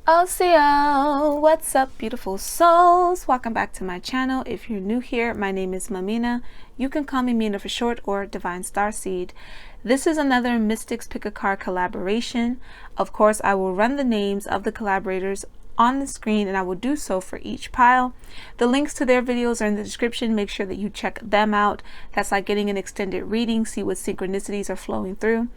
OCO, what's up, beautiful souls? Welcome back to my channel. If you're new here, my name is Mamina. You can call me Mina for short, or Divine Starseed. This is another Mystics Pick a Card collaboration. Of course, I will run the names of the collaborators on the screen, and I will do so for each pile. The links to their videos are in the description. Make sure that you check them out. That's like getting an extended reading, see what synchronicities are flowing through.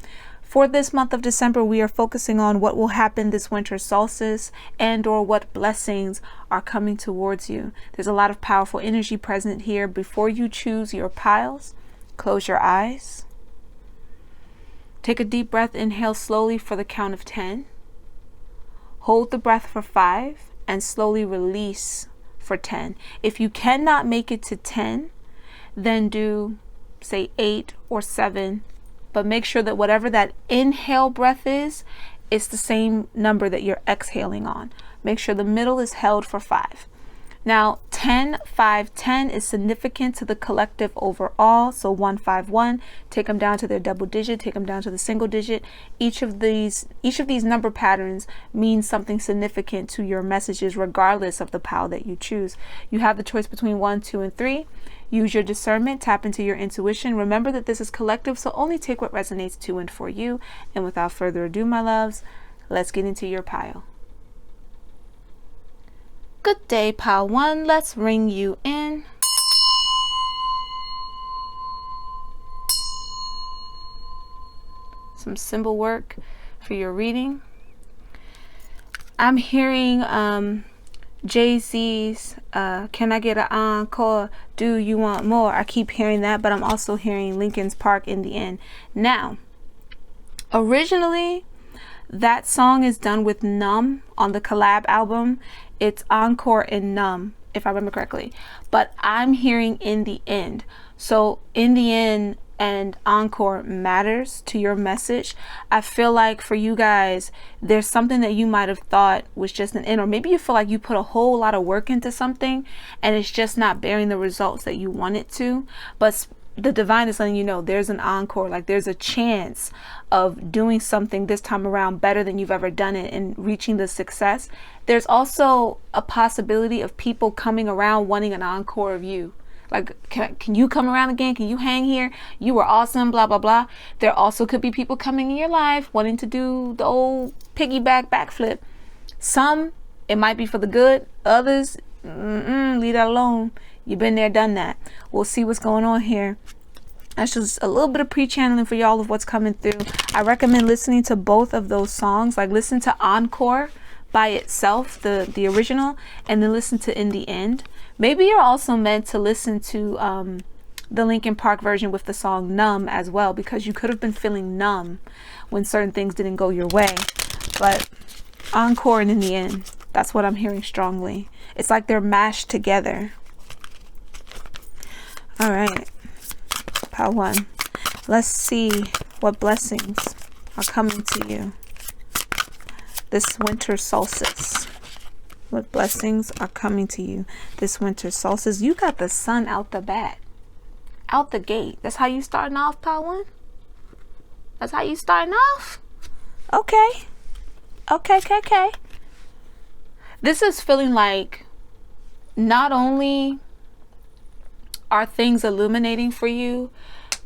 For this month of December, we are focusing on what will happen this winter solstice and or what blessings are coming towards you. There's a lot of powerful energy present here. Before you choose your piles, close your eyes. Take a deep breath, inhale slowly for the count of 10. Hold the breath for 5 and slowly release for 10. If you cannot make it to 10, then do say 8 or 7. But make sure that whatever that inhale breath is, it's the same number that you're exhaling on. Make sure the middle is held for 5. Now, 10, 5, 10 is significant to the collective overall. So 1, 5, 1, take them down to their double digit, take them down to the single digit. Each of these number patterns means something significant to your messages, regardless of the pile that you choose. You have the choice between 1, 2, and 3. Use your discernment, tap into your intuition. Remember that this is collective, so only take what resonates to and for you. And without further ado, my loves, let's get into your pile. Good day, pile 1. Let's ring you in. Some symbol work for your reading. I'm hearing Jay-Z's Can I Get an Encore? Do You Want More? I keep hearing that, but I'm also hearing Linkin Park in the end. Now, originally, that song is done with Numb on the collab album. It's Encore and Numb, if I remember correctly. But I'm hearing In the End. So In the End and Encore matters to your message. I feel like for you guys, there's something that you might have thought was just an end, or maybe you feel like you put a whole lot of work into something and it's just not bearing the results that you want it to. But the divine is letting you know there's an encore, like there's a chance of doing something this time around better than you've ever done it and reaching the success. There's also a possibility of people coming around wanting an encore of you. Like, can you come around again? Can you hang here? You were awesome, blah, blah, blah. There also could be people coming in your life wanting to do the old piggyback backflip. Some, it might be for the good. Others, leave that alone. You've been there, done that. We'll see what's going on here. That's just a little bit of pre-channeling for y'all of what's coming through. I recommend listening to both of those songs. Like, listen to Encore by itself, the original, and then listen to In the End. Maybe you're also meant to listen to the Linkin Park version with the song Numb as well, because you could have been feeling numb when certain things didn't go your way. But Encore and In the End, that's what I'm hearing strongly. It's like they're mashed together. All right, pile 1. Let's see what blessings are coming to you this winter solstice. What blessings are coming to you this winter solstice? You got the sun out the bat, out the gate. That's how you starting off, pile 1? That's how you starting off? Okay. Okay. This is feeling like not only are things illuminating for you,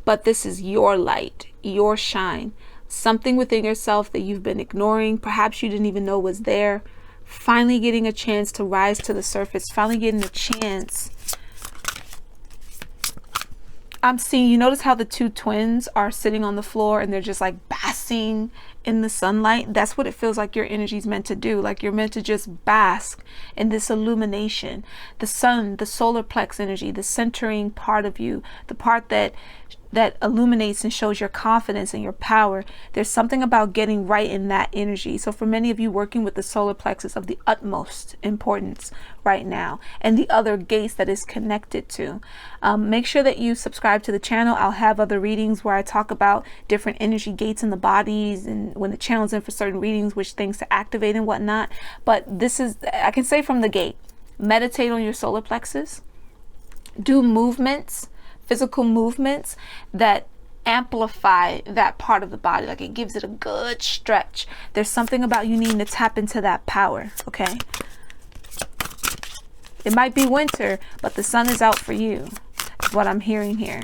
but this is your light, your shine. Something within yourself that you've been ignoring, perhaps you didn't even know was there, finally getting a chance to rise to the surface, finally getting a chance. I'm seeing, you notice how the two twins are sitting on the floor and they're just like basking in the sunlight? That's what it feels like your energy is meant to do. Like you're meant to just bask in this illumination. The sun, the solar plex energy, the centering part of you, the part that illuminates and shows your confidence and your power. There's something about getting right in that energy. So for many of you, working with the solar plexus of the utmost importance right now, and the other gates that is connected to. Make sure that you subscribe to the channel. I'll have other readings where I talk about different energy gates in the bodies and when the channel's in for certain readings, which things to activate and whatnot. But this is, I can say from the gate, meditate on your solar plexus, do movements, physical movements that amplify that part of the body. Like it gives it a good stretch. There's something about you needing to tap into that power, okay? It might be winter, but the sun is out for you, is what I'm hearing here.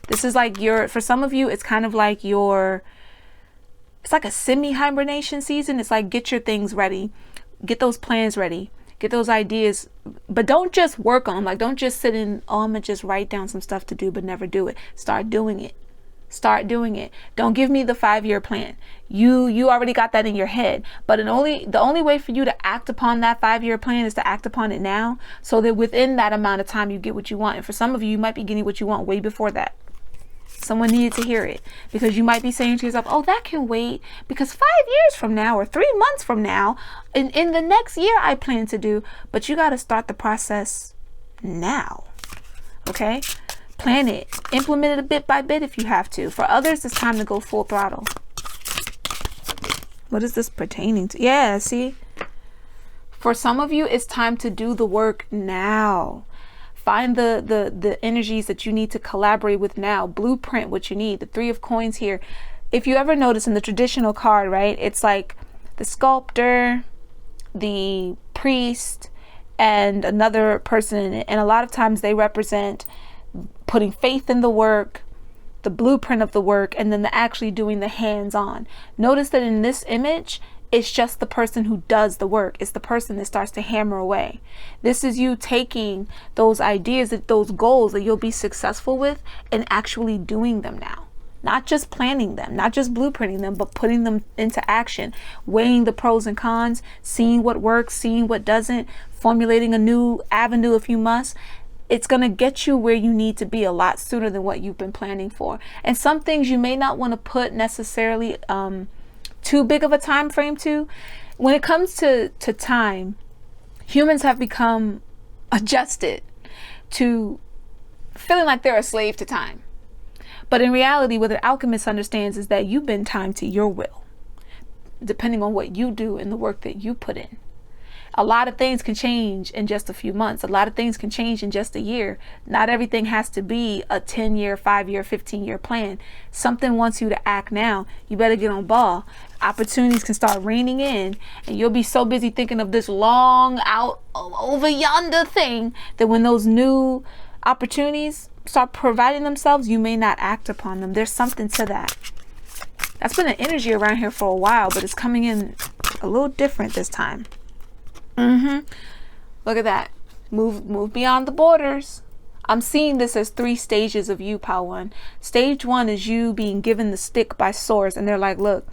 This is like for some of you, it's kind of like it's like a semi-hibernation season. It's like, get your things ready, get those plans ready, get those ideas, but don't just work on them. Like, don't just sit in, oh, I'm gonna just write down some stuff to do, but never do it. Start doing it. Start doing it. Don't give me the 5-year plan. You already got that in your head. But the only way for you to act upon that 5-year plan is to act upon it now, so that within that amount of time you get what you want. And for some of you, you might be getting what you want way before that. Someone needed to hear it, because you might be saying to yourself, oh, that can wait, because 5 years from now or 3 months from now, in the next year I plan to do. But you got to start the process now. Okay? Plan it. Implement it a bit by bit if you have to. For others, it's time to go full throttle. What is this pertaining to? Yeah, see? For some of you, it's time to do the work now. Find the energies that you need to collaborate with now. Blueprint what you need. The 3 of Coins here. If you ever notice in the traditional card, right, it's like the sculptor, the priest, and another person in it. And a lot of times they represent putting faith in the work, the blueprint of the work, and then actually doing the hands-on. Notice that in this image, it's just the person who does the work. It's the person that starts to hammer away. This is you taking those ideas, those goals that you'll be successful with, and actually doing them now. Not just planning them, not just blueprinting them, but putting them into action, weighing the pros and cons, seeing what works, seeing what doesn't, formulating a new avenue if you must. It's going to get you where you need to be a lot sooner than what you've been planning for. And some things you may not want to put necessarily too big of a time frame to. When it comes to time, humans have become adjusted to feeling like they're a slave to time. But in reality, what the alchemist understands is that you've been timed to your will, depending on what you do and the work that you put in. A lot of things can change in just a few months. A lot of things can change in just a year. Not everything has to be a 10-year, 5-year, 15-year plan. Something wants you to act now. You better get on ball. Opportunities can start raining in, and you'll be so busy thinking of this long out over yonder thing that when those new opportunities start providing themselves, you may not act upon them. There's something to that. That's been an energy around here for a while, but it's coming in a little different this time. Look at that. Move beyond the borders. I'm seeing this as 3 stages of you, Pawan. Stage 1 is you being given the stick by Source, and they're like, look,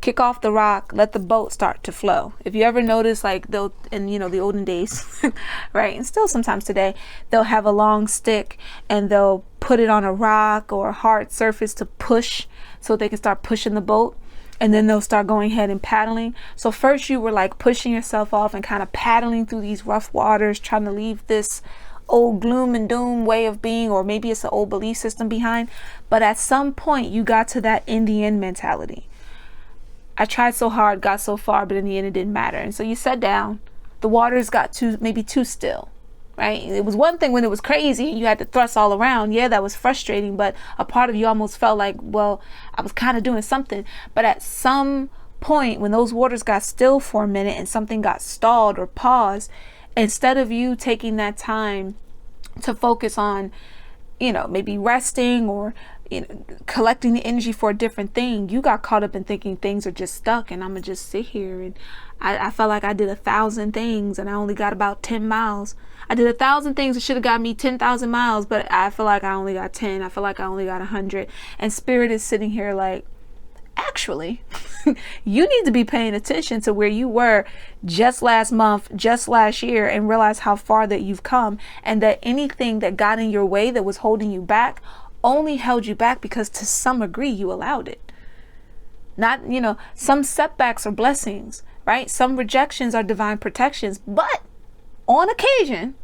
kick off the rock, let the boat start to flow. If you ever notice, like they'll, in the olden days, right, and still sometimes today, they'll have a long stick and they'll put it on a rock or a hard surface to push, so they can start pushing the boat. And then they'll start going ahead and paddling. So first you were like pushing yourself off and kind of paddling through these rough waters, trying to leave this old gloom and doom way of being, or maybe it's an old belief system behind. But at some point you got to that in the end mentality. I tried so hard, got so far, but in the end it didn't matter. And so you sat down, the waters got maybe too still. Right? It was one thing when it was crazy and you had to thrust all around. Yeah, that was frustrating, but a part of you almost felt like, well, I was kind of doing something. But at some point when those waters got still for a minute and something got stalled or paused, instead of you taking that time to focus on, maybe resting or collecting the energy for a different thing, you got caught up in thinking things are just stuck and I'm gonna just sit here. And I felt like I did 1,000 things and I only got about 10 miles. I did 1,000 things that should have got me 10,000 miles, but I feel like I only got 10. I feel like I only got 100. And Spirit is sitting here like, actually, you need to be paying attention to where you were just last month, just last year, and realize how far that you've come, and that anything that got in your way that was holding you back only held you back because to some degree you allowed it. Not, some setbacks are blessings, right? Some rejections are divine protections, but on occasion,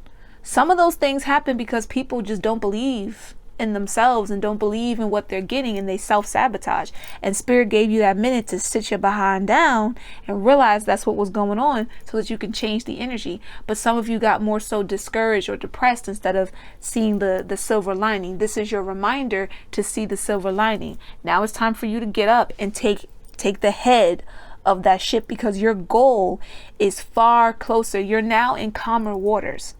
some of those things happen because people just don't believe in themselves and don't believe in what they're getting, and they self-sabotage. And Spirit gave you that minute to sit your behind down and realize that's what was going on so that you can change the energy. But some of you got more so discouraged or depressed instead of seeing the silver lining. This is your reminder to see the silver lining. Now it's time for you to get up and take the head of that ship, because your goal is far closer. You're now in calmer waters.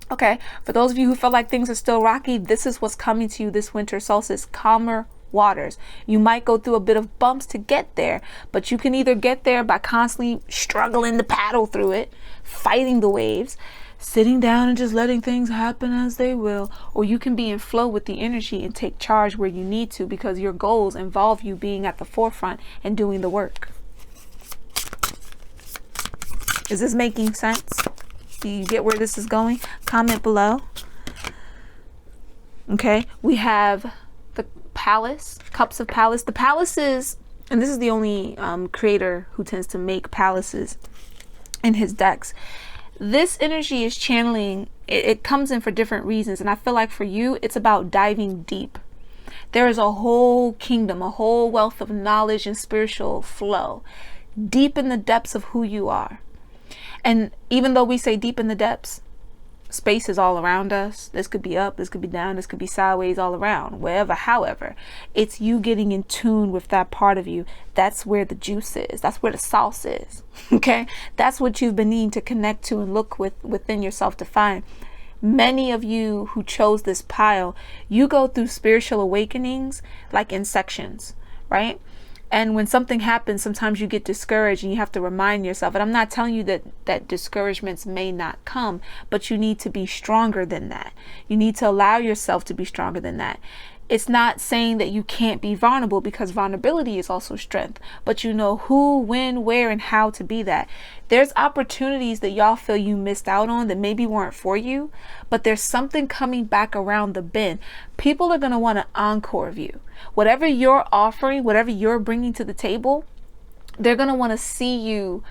Okay, for those of you who feel like things are still rocky, this is what's coming to you this winter solstice: calmer waters. You might go through a bit of bumps to get there, but you can either get there by constantly struggling to paddle through it, fighting the waves, sitting down and just letting things happen as they will, or you can be in flow with the energy and take charge where you need to, because your goals involve you being at the forefront and doing the work. Is this making sense? Do you get where this is going? Comment below. Okay, we have the palace, cups of palace. The palaces, and this is the only creator who tends to make palaces in his decks. This energy is channeling, it comes in for different reasons. And I feel like for you, it's about diving deep. There is a whole kingdom, a whole wealth of knowledge and spiritual flow deep in the depths of who you are. And even though we say deep in the depths, space is all around us. This could be up, this could be down, this could be sideways, all around, wherever. However, it's you getting in tune with that part of you. That's where the juice is. That's where the sauce is. Okay, that's what you've been needing to connect to and look within yourself to find. Many of you who chose this pile, you go through spiritual awakenings like in sections, right? And when something happens, sometimes you get discouraged and you have to remind yourself. And I'm not telling you that discouragements may not come, but you need to be stronger than that. You need to allow yourself to be stronger than that. It's not saying that you can't be vulnerable, because vulnerability is also strength, but you know who, when, where, and how to be that. There's opportunities that y'all feel you missed out on that maybe weren't for you, but there's something coming back around the bend. People are going to want to encore you. Whatever you're offering, whatever you're bringing to the table, they're going to want to see you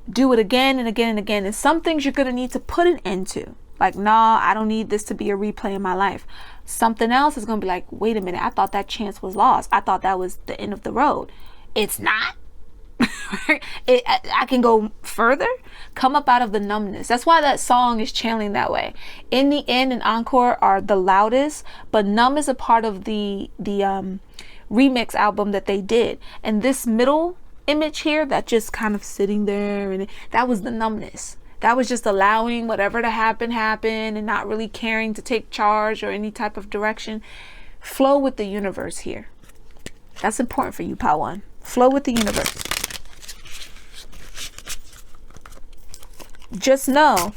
do it again and again and again. And some things you're going to need to put an end to. Like, nah, I don't need this to be a replay in my life. Something else is going to be like, wait a minute, I thought that chance was lost. I thought that was the end of the road. It's not. I can go further. Come up out of the numbness. That's why that song is channeling that way. In the End and Encore are the loudest, but Numb is a part of the remix album that they did. And this middle image here, that just kind of sitting there, and that was the numbness. That was just allowing whatever to happen and not really caring to take charge or any type of direction. Flow with the universe here. That's important for you, Pawan. Flow with the universe. Just know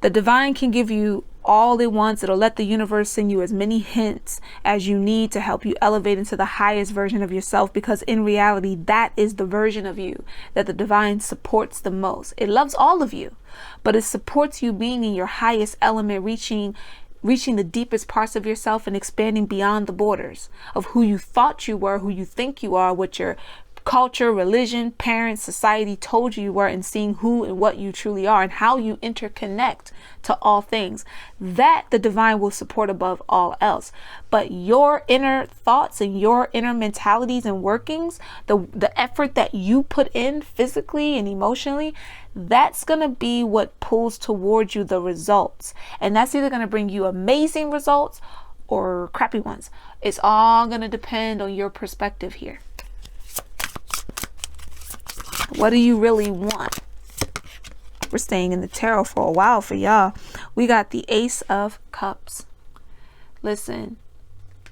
the divine can give you all it wants. It'll let the universe send you as many hints as you need to help you elevate into the highest version of yourself, because in reality, that is the version of you that the divine supports the most. It loves all of you, but it supports you being in your highest element, reaching the deepest parts of yourself and expanding beyond the borders of who you thought you were, who you think you are, what your culture, religion, parents, society told you were, and seeing who and what you truly are and how you interconnect to all things. That the divine will support above all else. But your inner thoughts and your inner mentalities and workings, the effort that you put in physically and emotionally, that's going to be what pulls towards you the results. And that's either going to bring you amazing results or crappy ones. It's all going to depend on your perspective here. What do you really want? We're staying in the tarot for a while for y'all. We got the Ace of Cups. Listen,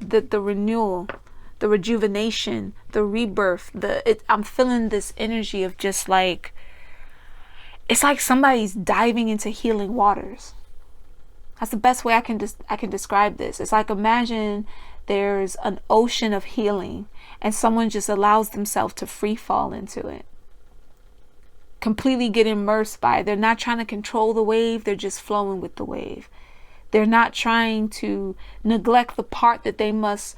the renewal, the rejuvenation, the rebirth, I'm feeling this energy of just like, it's like somebody's diving into healing waters. That's the best way I can describe this. It's like, imagine there's an ocean of healing and someone just allows themselves to free fall into it. Completely get immersed by it. They're not trying to control the wave. They're just flowing with the wave. They're not trying to neglect the part that they must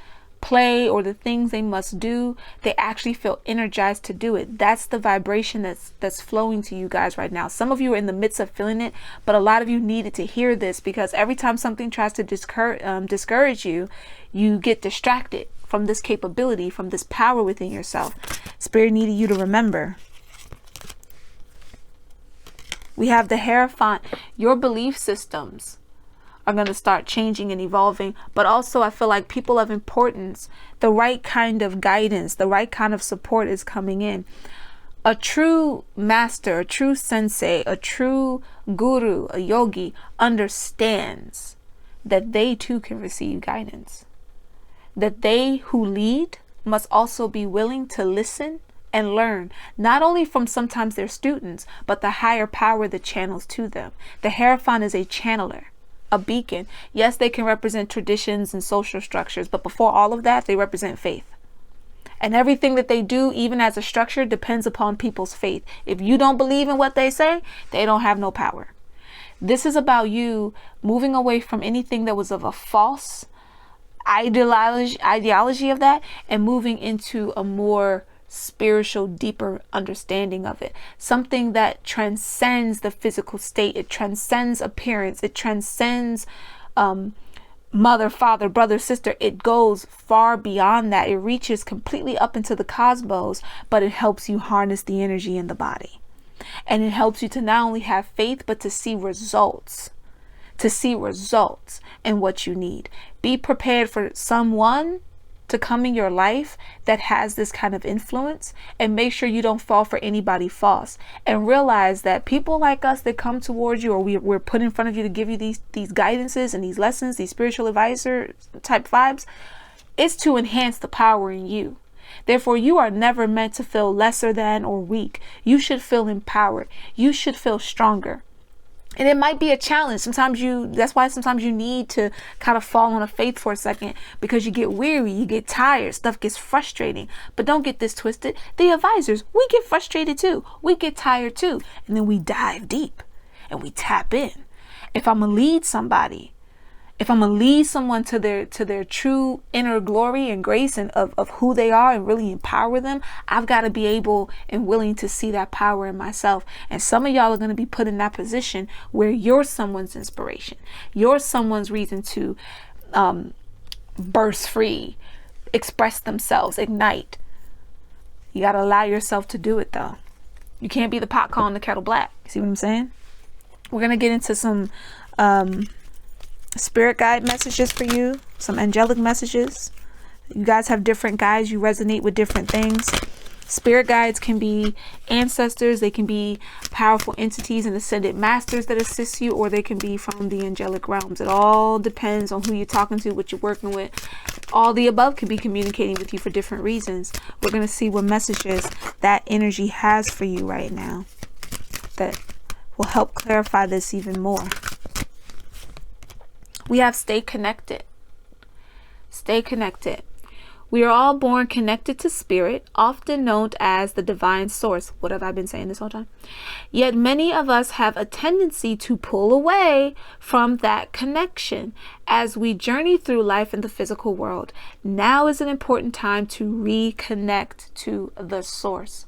play or the things they must do, they actually feel energized to do it. That's the vibration that's flowing to you guys right now. Some of you are in the midst of feeling it, but a lot of you needed to hear this, because every time something tries to discourage you, you get distracted from this capability, from this power within yourself. Spirit needed you to remember. We have the Hierophant. Your belief systems are going to start changing and evolving, but also I feel like people of importance, the right kind of guidance, the right kind of support is coming in. A true master, a true sensei, a true guru, a yogi understands that they too can receive guidance, that they who lead must also be willing to listen and learn, not only from sometimes their students, but the higher power that channels to them. The Hierophant is a channeler, a beacon. Yes, they can represent traditions and social structures, but before all of that, they represent faith. And everything that they do, even as a structure, depends upon people's faith. If you don't believe in what they say, they don't have no power. This is about you moving away from anything that was of a false ideology of that, and moving into a more spiritual, deeper understanding of it. Something that transcends the physical state. It transcends appearance. It transcends mother, father, brother, sister. It goes far beyond that. It reaches completely up into the cosmos, but it helps you harness the energy in the body. And it helps you to not only have faith, but to see results. To see results in what you need. Be prepared for someone to come in your life that has this kind of influence, and make sure you don't fall for anybody false, and realize that people like us that come towards you, or we're put in front of you to give you these guidances and these lessons, these spiritual advisor type vibes, is to enhance the power in you. Therefore, you are never meant to feel lesser than or weak. You should feel empowered. You should feel stronger. And it might be a challenge. That's why sometimes you need to kind of fall on a faith for a second, because you get weary, you get tired, stuff gets frustrating. But don't get this twisted. The advisors, we get frustrated too. We get tired too. And then we dive deep and we tap in. If I'm going to lead somebody, if I'm going to lead someone to their true inner glory and grace and of who they are, and really empower them, I've got to be able and willing to see that power in myself. And some of y'all are going to be put in that position where you're someone's inspiration. You're someone's reason to burst free, express themselves, ignite. You got to allow yourself to do it though. You can't be the pot calling the kettle black. See what I'm saying? We're going to get into some spirit guide messages for you, some angelic messages. You guys have different guides. You resonate with different things. Spirit guides can be ancestors. They can be powerful entities and ascended masters that assist you, or they can be from the angelic realms. It all depends on who you're talking to, what you're working with. All the above can be communicating with you for different reasons. We're going to see what messages that energy has for you right now that will help clarify this even more. We have stay connected. Stay connected. We are all born connected to spirit, often known as the divine source. What have I been saying this whole time? Yet many of us have a tendency to pull away from that connection as we journey through life in the physical world. Now is an important time to reconnect to the source.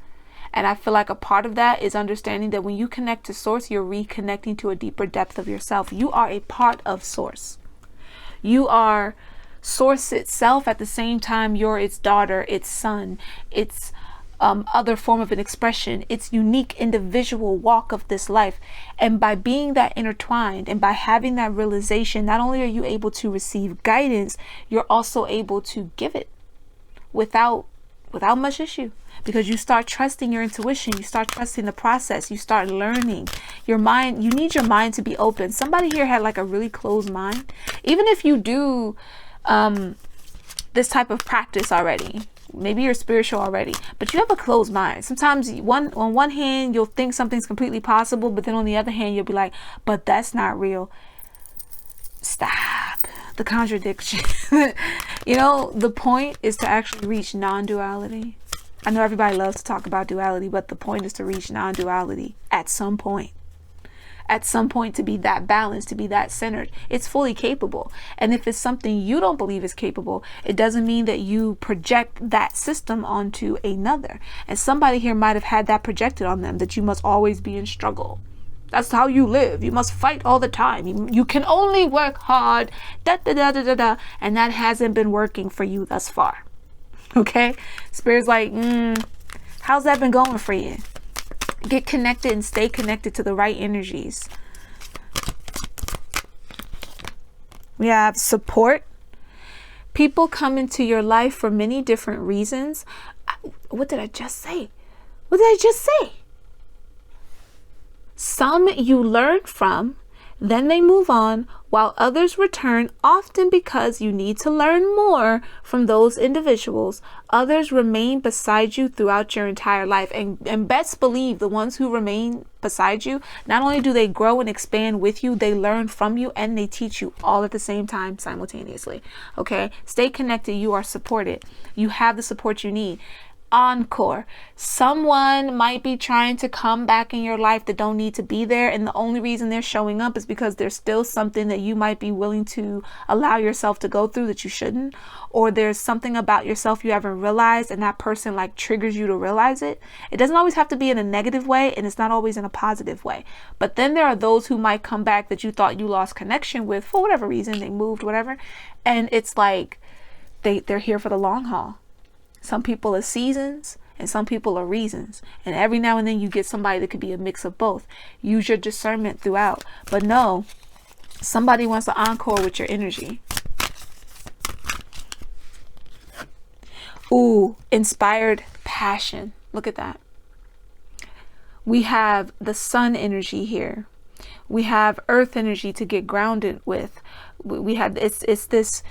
And I feel like a part of that is understanding that when you connect to source, you're reconnecting to a deeper depth of yourself. You are a part of source. You are source itself. At the same time, you're its daughter, its son, its other form of an expression, its unique individual walk of this life. And by being that intertwined and by having that realization, not only are you able to receive guidance, you're also able to give it without much issue. Because you start trusting your intuition, you start trusting the process, you start learning. Your mind, you need your mind to be open. Somebody here had like a really closed mind. Even if you do this type of practice already, maybe you're spiritual already, but you have a closed mind. Sometimes on one hand, you'll think something's completely possible, but then on the other hand, you'll be like, but that's not real. Stop the contradiction. You know, the point is to actually reach non-duality. I know everybody loves to talk about duality, but the point is to reach non-duality at some point. at some point to be that balanced, to be that centered. It's fully capable. And if it's something you don't believe is capable, it doesn't mean that you project that system onto another. And somebody here might have had that projected on them, that you must always be in struggle. That's how you live. You must fight all the time. You can only work hard, and that hasn't been working for you thus far. Okay? Spirit's like, how's that been going for you? Get connected and stay connected to the right energies. We have support. People come into your life for many different reasons. What did I just say? What did I just say? Some you learn from, then they move on, while others return, often because you need to learn more from those individuals. Others remain beside you throughout your entire life. And best believe the ones who remain beside you, not only do they grow and expand with you, they learn from you and they teach you all at the same time simultaneously. Okay? Stay connected. You are supported. You have the support you need. Encore. Someone might be trying to come back in your life that don't need to be there, and the only reason they're showing up is because there's still something that you might be willing to allow yourself to go through that you shouldn't, or there's something about yourself you haven't realized and that person like triggers you to realize it. It doesn't always have to be in a negative way, and it's not always in a positive way. But then there are those who might come back that you thought you lost connection with for whatever reason, they moved, whatever, and it's like they're here for the long haul. Some people are seasons and some people are reasons. And every now and then you get somebody that could be a mix of both. Use your discernment throughout. But no, somebody wants to encore with your energy. Ooh, inspired passion. Look at that. We have the sun energy here. We have earth energy to get grounded with. We have, it's this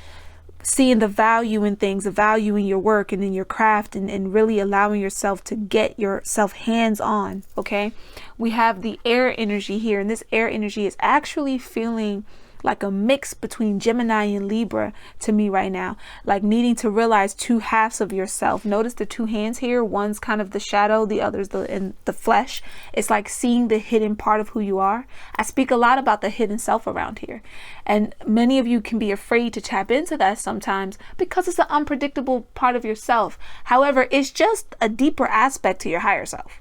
seeing the value in things, the value in your work and in your craft, and really allowing yourself to get yourself hands on. Okay. We have the air energy here, and this air energy is actually feeling like a mix between Gemini and Libra to me right now, like needing to realize two halves of yourself. Notice the two hands here. One's kind of the shadow, the other's the flesh. It's like seeing the hidden part of who you are. I speak a lot about the hidden self around here, and many of you can be afraid to tap into that sometimes because it's the unpredictable part of yourself. However, it's just a deeper aspect to your higher self.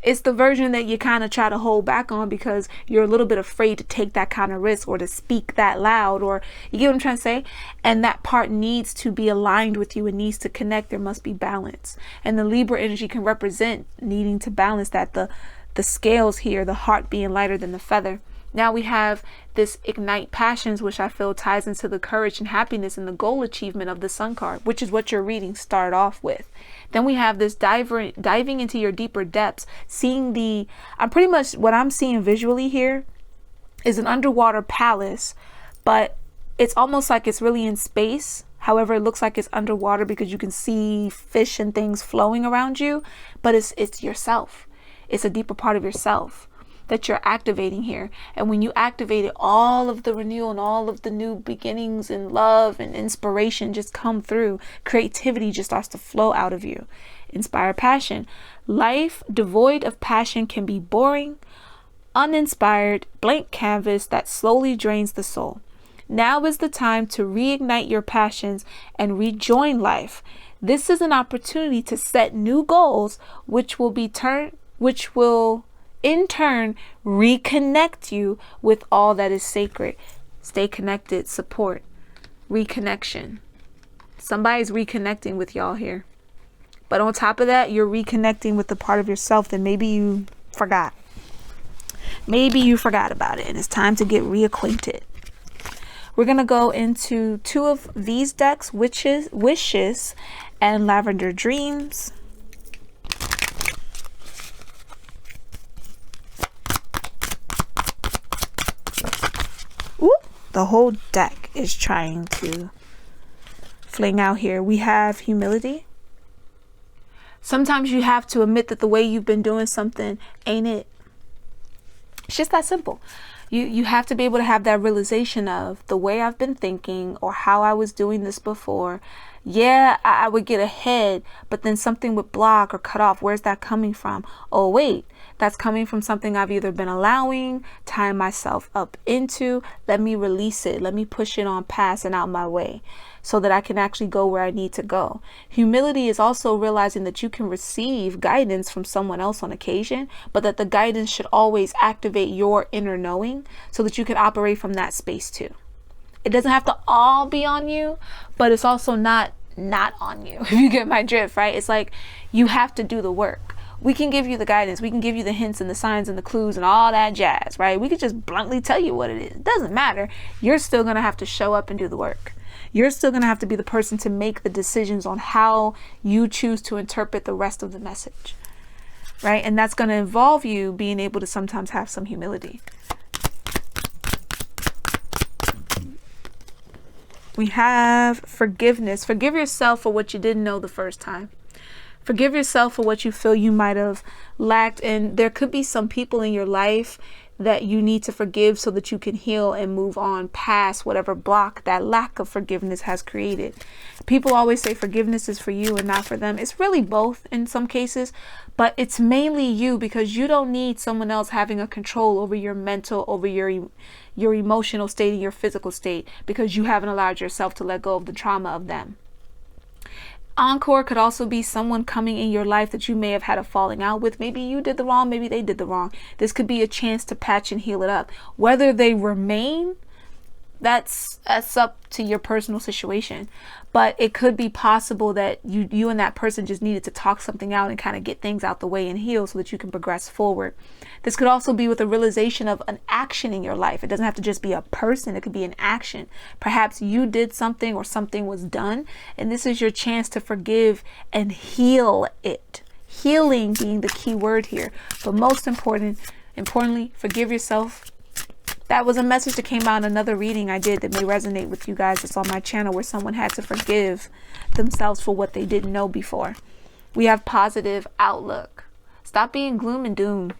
It's the version that you kind of try to hold back on because you're a little bit afraid to take that kind of risk or to speak that loud, or you get what I'm trying to say? And that part needs to be aligned with you. It needs to connect. There must be balance. And the Libra energy can represent needing to balance that, the scales here, the heart being lighter than the feather. Now we have this ignite passions, which I feel ties into the courage and happiness and the goal achievement of the sun card, which is what your reading started off with. Then we have this diving into your deeper depths, seeing I'm pretty much what I'm seeing visually here is an underwater palace, but it's almost like it's really in space. However, it looks like it's underwater because you can see fish and things flowing around you, but it's yourself. It's a deeper part of yourself that you're activating here. And when you activate it, all of the renewal and all of the new beginnings and love and inspiration just come through. Creativity just starts to flow out of you. Inspire passion. Life devoid of passion can be boring, uninspired, blank canvas that slowly drains the soul. Now is the time to reignite your passions and rejoin life. This is an opportunity to set new goals, which will in turn reconnect you with all that is sacred. Stay connected, support, reconnection. Somebody's reconnecting with y'all here. But on top of that, you're reconnecting with the part of yourself that maybe you forgot. Maybe you forgot about it and it's time to get reacquainted. We're going to go into two of these decks, Wishes and Lavender Dreams. Ooh, the whole deck is trying to fling out here. We have humility. Sometimes you have to admit that the way you've been doing something ain't it. It's just that simple. You have to be able to have that realization of the way I've been thinking or how I was doing this before. Yeah, I would get ahead, but then something would block or cut off. Where's that coming from? Oh, wait, that's coming from something I've either been allowing, tying myself up into. Let me release it. Let me push it on past and out my way so that I can actually go where I need to go. Humility is also realizing that you can receive guidance from someone else on occasion, but that the guidance should always activate your inner knowing so that you can operate from that space too. It doesn't have to all be on you, but it's also not on you, if you get my drift, right? It's like you have to do the work. We can give you the guidance. We can give you the hints and the signs and the clues and all that jazz, right? We could just bluntly tell you what it is. It doesn't matter. You're still going to have to show up and do the work. You're still going to have to be the person to make the decisions on how you choose to interpret the rest of the message, right? And that's going to involve you being able to sometimes have some humility. We have forgiveness. Forgive yourself for what you didn't know the first time. Forgive yourself for what you feel you might have lacked. And there could be some people in your life that you need to forgive so that you can heal and move on past whatever block that lack of forgiveness has created. People always say forgiveness is for you and not for them. It's really both in some cases, but it's mainly you, because you don't need someone else having a control over your mental, over your emotional state and your physical state, because you haven't allowed yourself to let go of the trauma of them. Encore could also be someone coming in your life that you may have had a falling out with. Maybe you did the wrong, maybe they did the wrong. This could be a chance to patch and heal it up. Whether they remain, that's up to your personal situation. But it could be possible that you and that person just needed to talk something out and kind of get things out the way and heal so that you can progress forward. This could also be with a realization of an action in your life. It doesn't have to just be a person. It could be an action. Perhaps you did something or something was done, and this is your chance to forgive and heal it. Healing being the key word here. But most importantly, forgive yourself. That was a message that came out in another reading I did that may resonate with you guys. It's on my channel, where someone had to forgive themselves for what they didn't know before. We have positive outlook. Stop being gloom and doom.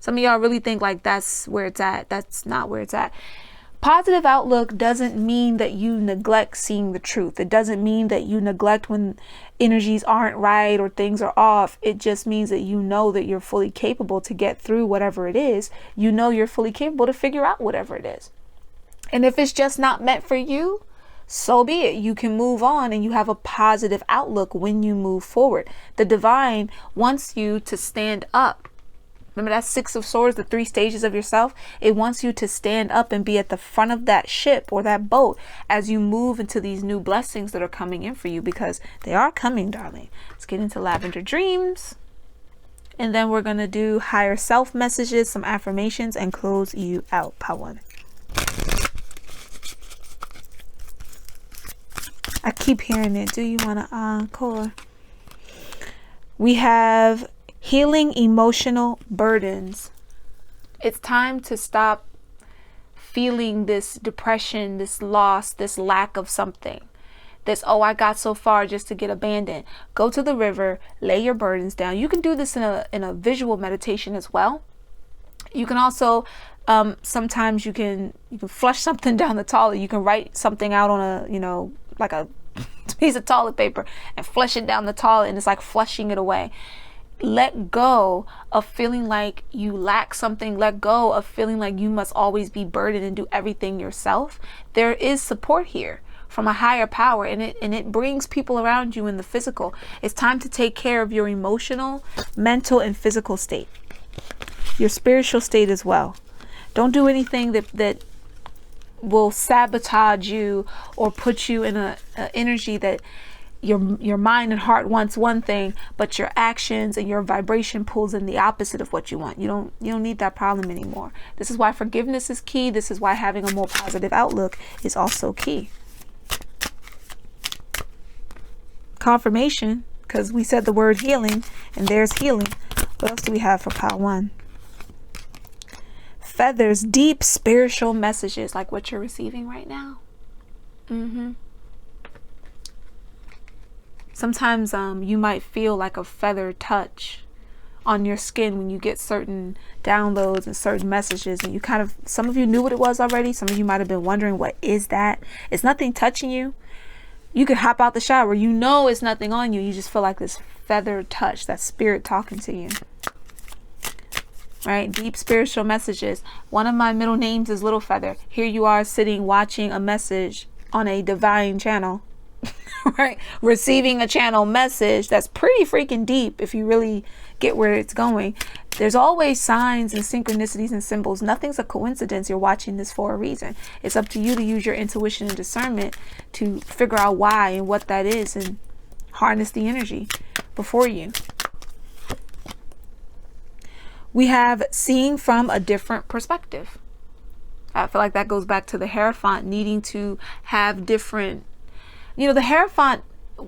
Some of y'all really think like that's where it's at. That's not where it's at. Positive outlook doesn't mean that you neglect seeing the truth. It doesn't mean that you neglect when energies aren't right or things are off. It just means that you know that you're fully capable to get through whatever it is. You know you're fully capable to figure out whatever it is. And if it's just not meant for you, so be it. You can move on, and you have a positive outlook when you move forward. The divine wants you to stand up. Remember that Six of Swords, the 3 stages of yourself? It wants you to stand up and be at the front of that ship or that boat as you move into these new blessings that are coming in for you, because they are coming, darling. Let's get into Lavender Dreams. And then we're going to do higher self messages, some affirmations, and close you out. Part 1. I keep hearing it. Do you want to encore? We have healing emotional burdens. It's time to stop feeling this depression, this loss, this lack of something. This, oh, I got so far just to get abandoned. Go to the river, lay your burdens down. You can do this in a visual meditation as well. You can also, sometimes you can flush something down the toilet. You can write something out on a, like a piece of toilet paper and flush it down the toilet, and it's like flushing it away. Let go of feeling like you lack something. Let go of feeling like you must always be burdened and do everything yourself. There is support here from a higher power, and it brings people around you in the physical. It's time to take care of your emotional, mental, and physical state. Your spiritual state as well. Don't do anything that will sabotage you or put you in a energy that your mind and heart wants one thing, but your actions and your vibration pulls in the opposite of what you want. You don't need that problem anymore. This is why forgiveness is key. This is why having a more positive outlook is also key. Confirmation, because we said the word healing, and there's healing. What else do we have for part 1? Feathers, deep spiritual messages like what you're receiving right now. Sometimes you might feel like a feather touch on your skin when you get certain downloads and certain messages, and you kind of, some of you knew what it was already, some of you might have been wondering, what is that? It's nothing touching you. You could hop out the shower, you know it's nothing on you, you just feel like this feather touch, that spirit talking to you. Right? Deep spiritual messages. One of my middle names is Little Feather. Here you are sitting watching a message on a divine channel. Right? Receiving a channel message that's pretty freaking deep if you really get where it's going. There's always signs and synchronicities and symbols. Nothing's a coincidence. You're watching this for a reason. It's up to you to use your intuition and discernment to figure out why and what that is and harness the energy before you. We have seeing from a different perspective. I feel like that goes back to the Hierophant needing to have different, you know, the Hierophant,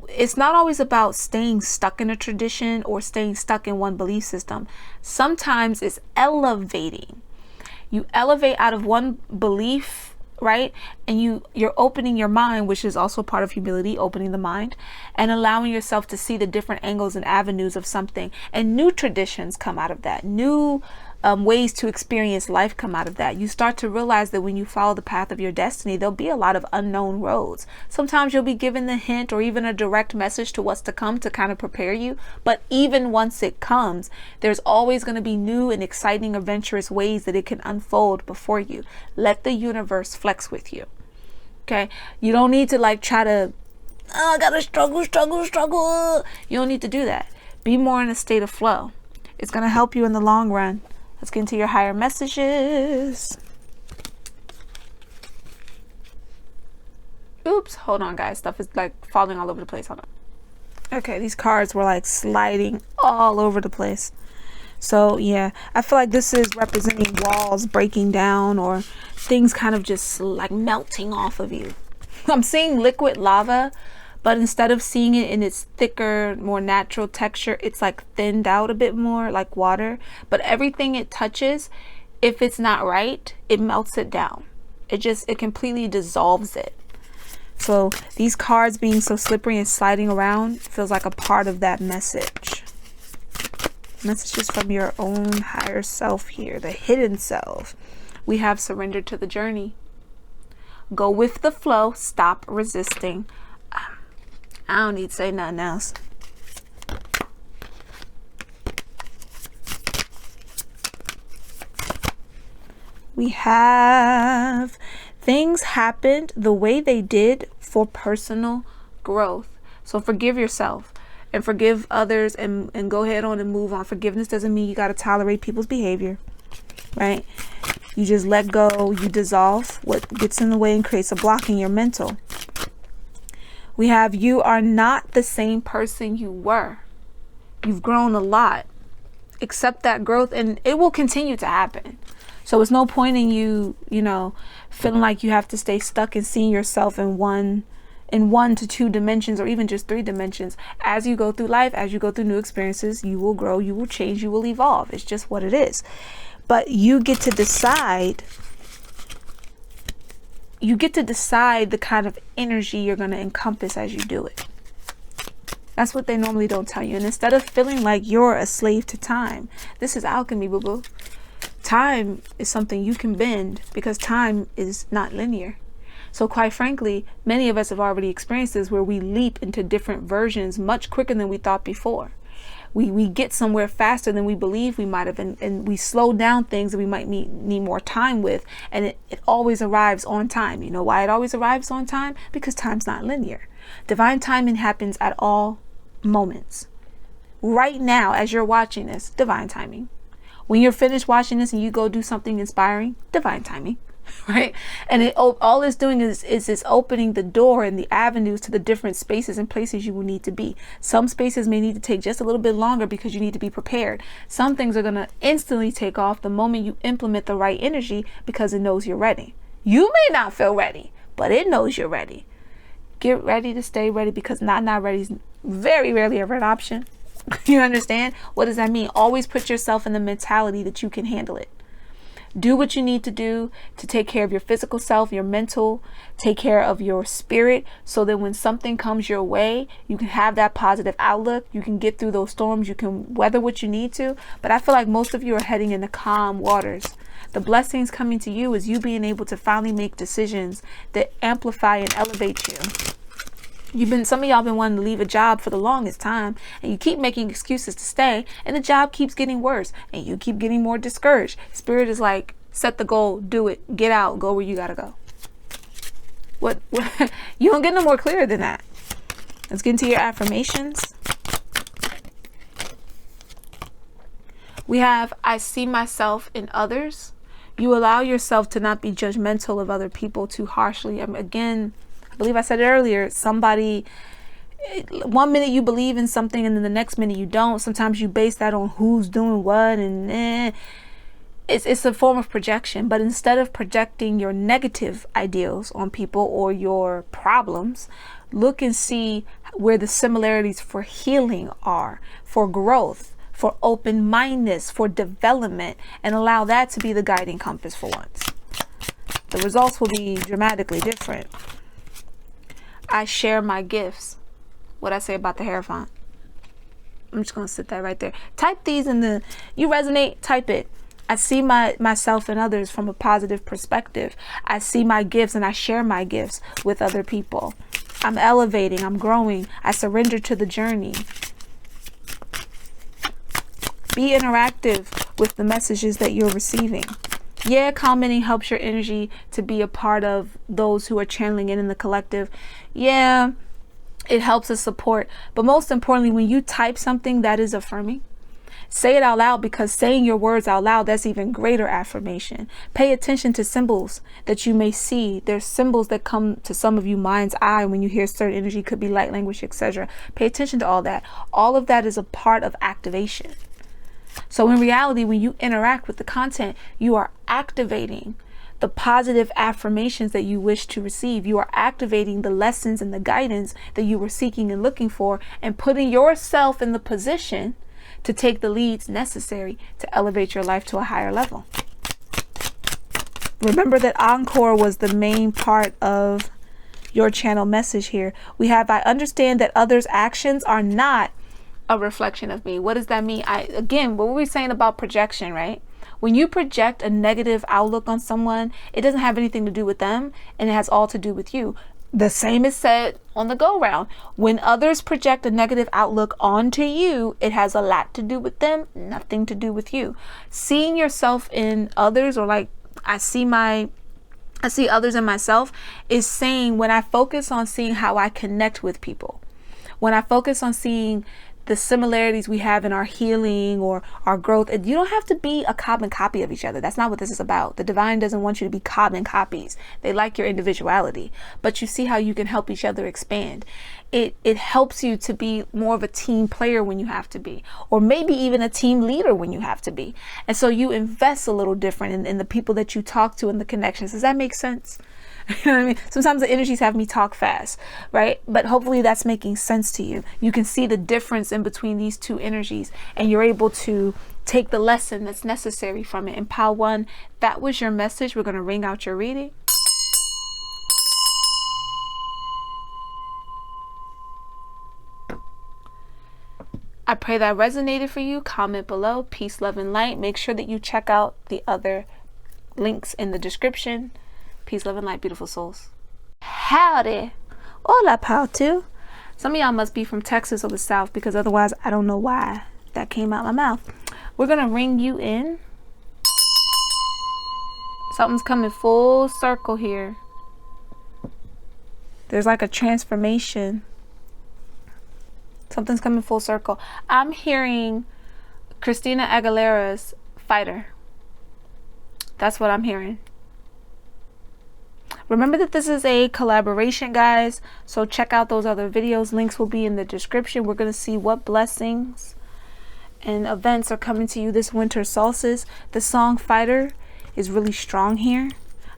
it's not always about staying stuck in a tradition or staying stuck in one belief system. Sometimes it's elevating. You elevate out of one belief, right? And you're opening your mind, which is also part of humility, opening the mind and allowing yourself to see the different angles and avenues of something. And new traditions come out of that. New ways to experience life come out of that. You start to realize that when you follow the path of your destiny, there'll be a lot of unknown roads. Sometimes you'll be given the hint or even a direct message to what's to come to kind of prepare you. But even once it comes, there's always going to be new and exciting, adventurous ways that it can unfold before you. Let the universe flex with you. Okay? You don't need to like try to, oh, I gotta struggle. You don't need to do that. Be more in a state of flow. It's going to help you in the long run. Let's get into your higher messages. Oops, hold on guys. Stuff is like falling all over the place. Hold on. Okay, these cards were like sliding all over the place. So yeah, I feel like this is representing walls breaking down or things kind of just like melting off of you. I'm seeing liquid lava, but instead of seeing it in its thicker, more natural texture, it's like thinned out a bit more like water. But everything it touches, if it's not right, it melts it down. It completely dissolves it. So these cards being so slippery and sliding around feels like a part of that message. Messages from your own higher self here, the hidden self. We have surrendered to the journey. Go with the flow, stop resisting. I don't need to say nothing else. We have things happened the way they did for personal growth. So forgive yourself and forgive others and go ahead on and move on. Forgiveness doesn't mean you got to tolerate people's behavior, right? You just let go, you dissolve what gets in the way and creates a block in your mental. We have, you are not the same person you were. You've grown a lot. Accept that growth and it will continue to happen. So it's no point in you, feeling like you have to stay stuck and seeing yourself in one to two dimensions or even just 3 dimensions. As you go through life, as you go through new experiences, you will grow, you will change, you will evolve. It's just what it is. But you get to decide. You get to decide the kind of energy you're going to encompass as you do it. That's what they normally don't tell you. And instead of feeling like you're a slave to time, this is alchemy, boo-boo. Time is something you can bend because time is not linear. So quite frankly, many of us have already experienced this where we leap into different versions much quicker than we thought before. We get somewhere faster than we believe we might have, and we slow down things that we might need more time with, and it always arrives on time. You know why it always arrives on time? Because time's not linear. Divine timing happens at all moments. Right now, as you're watching this, divine timing. When you're finished watching this and you go do something inspiring, divine timing. Right? And all it's doing is it's opening the door and the avenues to the different spaces and places you will need to be. Some spaces may need to take just a little bit longer because you need to be prepared. Some things are going to instantly take off the moment you implement the right energy because it knows you're ready. You may not feel ready, but it knows you're ready. Get ready to stay ready because not ready is very rarely ever an option. You understand? What does that mean? Always put yourself in the mentality that you can handle it. Do what you need to do to take care of your physical self, your mental, take care of your spirit, so that when something comes your way, you can have that positive outlook. You can get through those storms. You can weather what you need to. But I feel like most of you are heading into calm waters. The blessings coming to you is you being able to finally make decisions that amplify and elevate you. Some of y'all been wanting to leave a job for the longest time, and you keep making excuses to stay, and the job keeps getting worse, and you keep getting more discouraged. Spirit is like, set the goal, do it, get out, go where you gotta go. What you don't get no more clear than that. Let's get into your affirmations. We have, I see myself in others. You allow yourself to not be judgmental of other people too harshly. Again, I believe I said it earlier, somebody, 1 minute you believe in something and then the next minute you don't. Sometimes you base that on who's doing what, and it's a form of projection. But instead of projecting your negative ideals on people or your problems, look and see where the similarities for healing are, for growth, for open-mindedness, for development, and allow that to be the guiding compass for once. The results will be dramatically different. I share my gifts. What I say about the hair font. I'm just going to sit that right there. Type these in you resonate, type it. I see myself and others from a positive perspective. I see my gifts and I share my gifts with other people. I'm elevating, I'm growing. I surrender to the journey. Be interactive with the messages that you're receiving. Yeah, commenting helps your energy to be a part of those who are channeling in the collective. Yeah, it helps us support. But most importantly, when you type something that is affirming, say it out loud, because saying your words out loud, that's even greater affirmation. Pay attention to symbols that you may see. There's symbols that come to some of you mind's eye when you hear certain energy, could be light language, etc. Pay attention to all that. All of that is a part of activation. So in reality, when you interact with the content, you are activating the positive affirmations that you wish to receive. You are activating the lessons and the guidance that you were seeking and looking for, and putting yourself in the position to take the leads necessary to elevate your life to a higher level. Remember that ENCORE was the main part of your channel message here. We have, I understand that others' actions are not a reflection of me. What does that mean? Again, what were we saying about projection, right? When you project a negative outlook on someone, it doesn't have anything to do with them, and it has all to do with you. The same is said on the go round. When others project a negative outlook onto you, it has a lot to do with them, nothing to do with you. Seeing yourself in others, or like I see others in myself, is saying when I focus on seeing how I connect with people, when I focus on seeing the similarities we have in our healing or our growth, you don't have to be a carbon copy of each other. That's not what this is about. The divine doesn't want you to be carbon copies. They like your individuality, but you see how you can help each other expand. It helps you to be more of a team player when you have to be, or maybe even a team leader when you have to be. And so you invest a little different in the people that you talk to and the connections. Does that make sense? You know what I mean? Sometimes the energies have me talk fast, right? But hopefully that's making sense to you. You can see the difference in between these two energies, and you're able to take the lesson that's necessary from it. In pile 1, that was your message. We're going to ring out your reading. I pray that resonated for you. Comment below. Peace, love, and light. Make sure that you check out the other links in the description. Peace, love, and light, beautiful souls. Howdy. Hola, pal, too. Some of y'all must be from Texas or the South, because otherwise I don't know why that came out my mouth. We're going to ring you in. Something's coming full circle here. There's like a transformation. Something's coming full circle. I'm hearing Christina Aguilera's Fighter. That's what I'm hearing. Remember that this is a collaboration, guys, so check out those other videos. Links will be in the description. We're going to see what blessings and events are coming to you this winter solstice. The song Fighter is really strong here.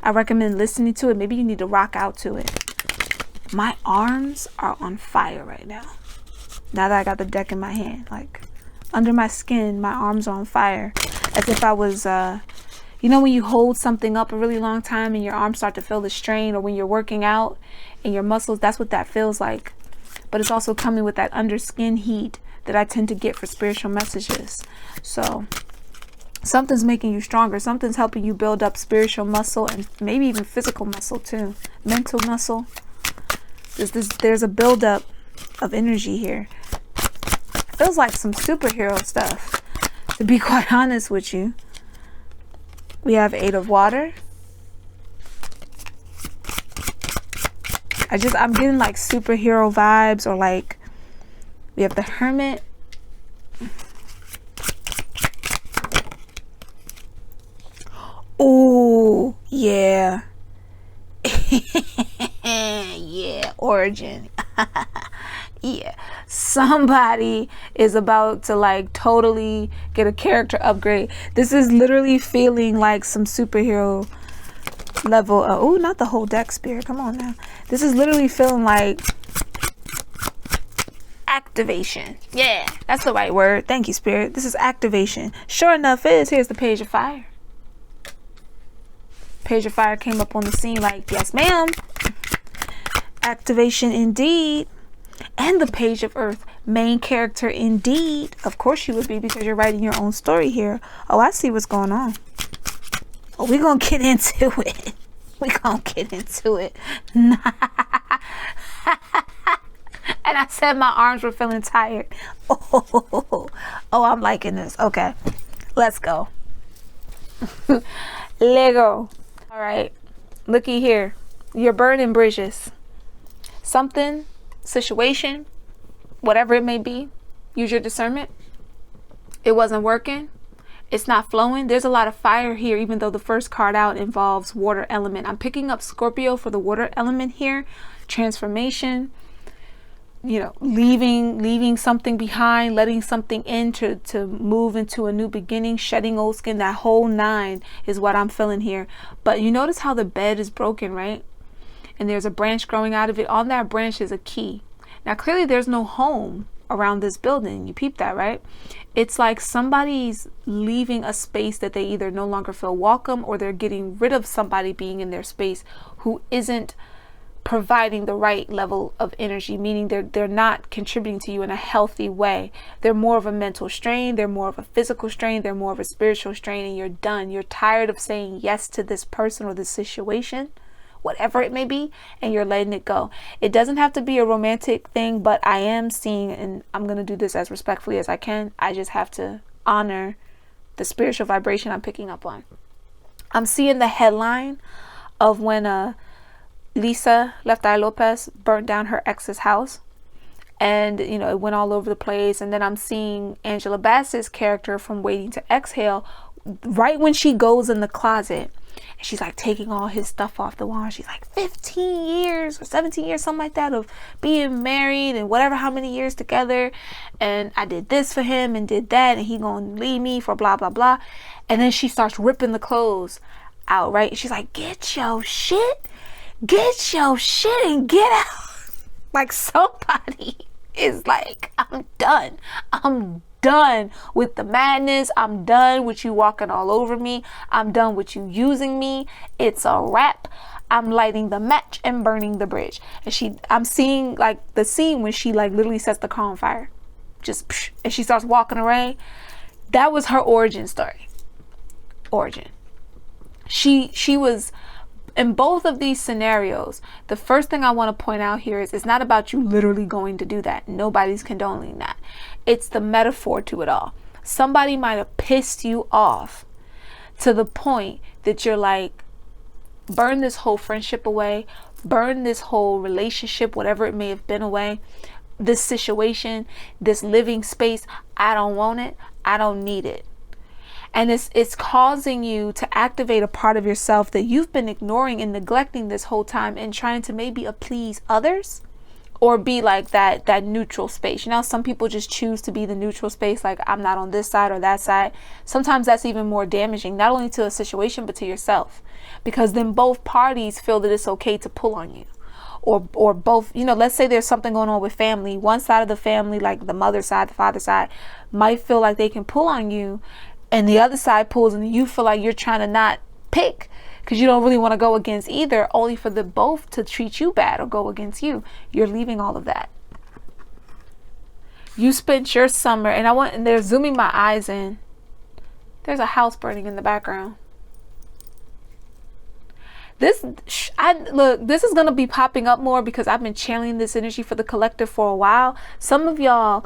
I recommend listening to it. Maybe you need to rock out to it. My arms are on fire right now. Now that I got the deck in my hand, like under my skin, my arms are on fire, as if I was You know when you hold something up a really long time and your arms start to feel the strain, or when you're working out and your muscles, that's what that feels like. But it's also coming with that under skin heat that I tend to get for spiritual messages. So something's making you stronger. Something's helping you build up spiritual muscle, and maybe even physical muscle too. Mental muscle. There's a buildup of energy here. It feels like some superhero stuff, to be quite honest with you. We have 8 of water. I'm getting like superhero vibes, or like we have the Hermit. Oh, yeah. Yeah, origin. Yeah, somebody is about to like totally get a character upgrade. This is literally feeling like some superhero level. Oh, not the whole deck, Spirit. Come on now. This is literally feeling like activation. Yeah, that's the right word. Thank you, Spirit. This is activation. Sure enough, here's the Page of Fire. Page of Fire came up on the scene like, yes, ma'am. Activation indeed. And the Page of Earth, main character indeed. Of course you would be, because you're writing your own story here. Oh, I see what's going on. Oh, we're going to get into it. We're going to get into it. And I said my arms were feeling tired. Oh, I'm liking this. Okay, let's go. Lego. All right, looky here. You're burning bridges. Something, situation, whatever it may be, use your discernment. It wasn't working. It's not flowing. There's a lot of fire here, even though the first card out involves water element. I'm picking up Scorpio for the water element here. Transformation, you know, leaving something behind, letting something in to move into a new beginning, shedding old skin. That whole 9 is what I'm feeling here. But you notice how the bed is broken, right? And there's a branch growing out of it. On that branch is a key. Now, clearly there's no home around this building. You peep that, right? It's like somebody's leaving a space that they either no longer feel welcome, or they're getting rid of somebody being in their space who isn't providing the right level of energy, meaning they're not contributing to you in a healthy way. They're more of a mental strain, they're more of a physical strain, they're more of a spiritual strain, and you're done. You're tired of saying yes to this person or this situation, whatever it may be, and you're letting it go. It doesn't have to be a romantic thing, but I am seeing, and I'm going to do this as respectfully as I can, I just have to honor the spiritual vibration I'm picking up on. I'm seeing the headline of when Lisa Lefty Lopez burnt down her ex's house, and you know, it went all over the place. And then I'm seeing Angela Bassett's character from Waiting to Exhale, right when she goes in the closet and she's like taking all his stuff off the wall. She's like 15 years or 17 years, something like that, of being married and whatever, how many years together, and I did this for him and did that, and he gonna leave me for blah blah blah. And then she starts ripping the clothes out, right? She's like, get your shit and get out. Like, somebody is like, I'm done with the madness. I'm done with you walking all over me. I'm done with you using me. It's a wrap. I'm lighting the match and burning the bridge. And I'm seeing like the scene when she like literally sets the car on fire, just psh, and she starts walking away. That was her origin story. She was in both of these scenarios. The first thing I want to point out here is it's not about you literally going to do that. Nobody's condoning that. It's the metaphor to it all. Somebody might have pissed you off to the point that you're like, burn this whole friendship away, burn this whole relationship, whatever it may have been, away. This situation, this living space, I don't want it. I don't need it. And it's causing you to activate a part of yourself that you've been ignoring and neglecting this whole time, and trying to maybe appease others or be like that neutral space. You know, some people just choose to be the neutral space, like I'm not on this side or that side. Sometimes that's even more damaging, not only to a situation, but to yourself, because then both parties feel that it's okay to pull on you. Or both, you know, let's say there's something going on with family. One side of the family, like the mother side, the father side, might feel like they can pull on you and the other side pulls, and you feel like you're trying to not pick because you don't really want to go against either, only for the both to treat you bad or go against you. You're leaving all of that. You spent your summer, and they're zooming my eyes in. There's a house burning in the background. This is going to be popping up more because I've been channeling this energy for the collective for a while. Some of y'all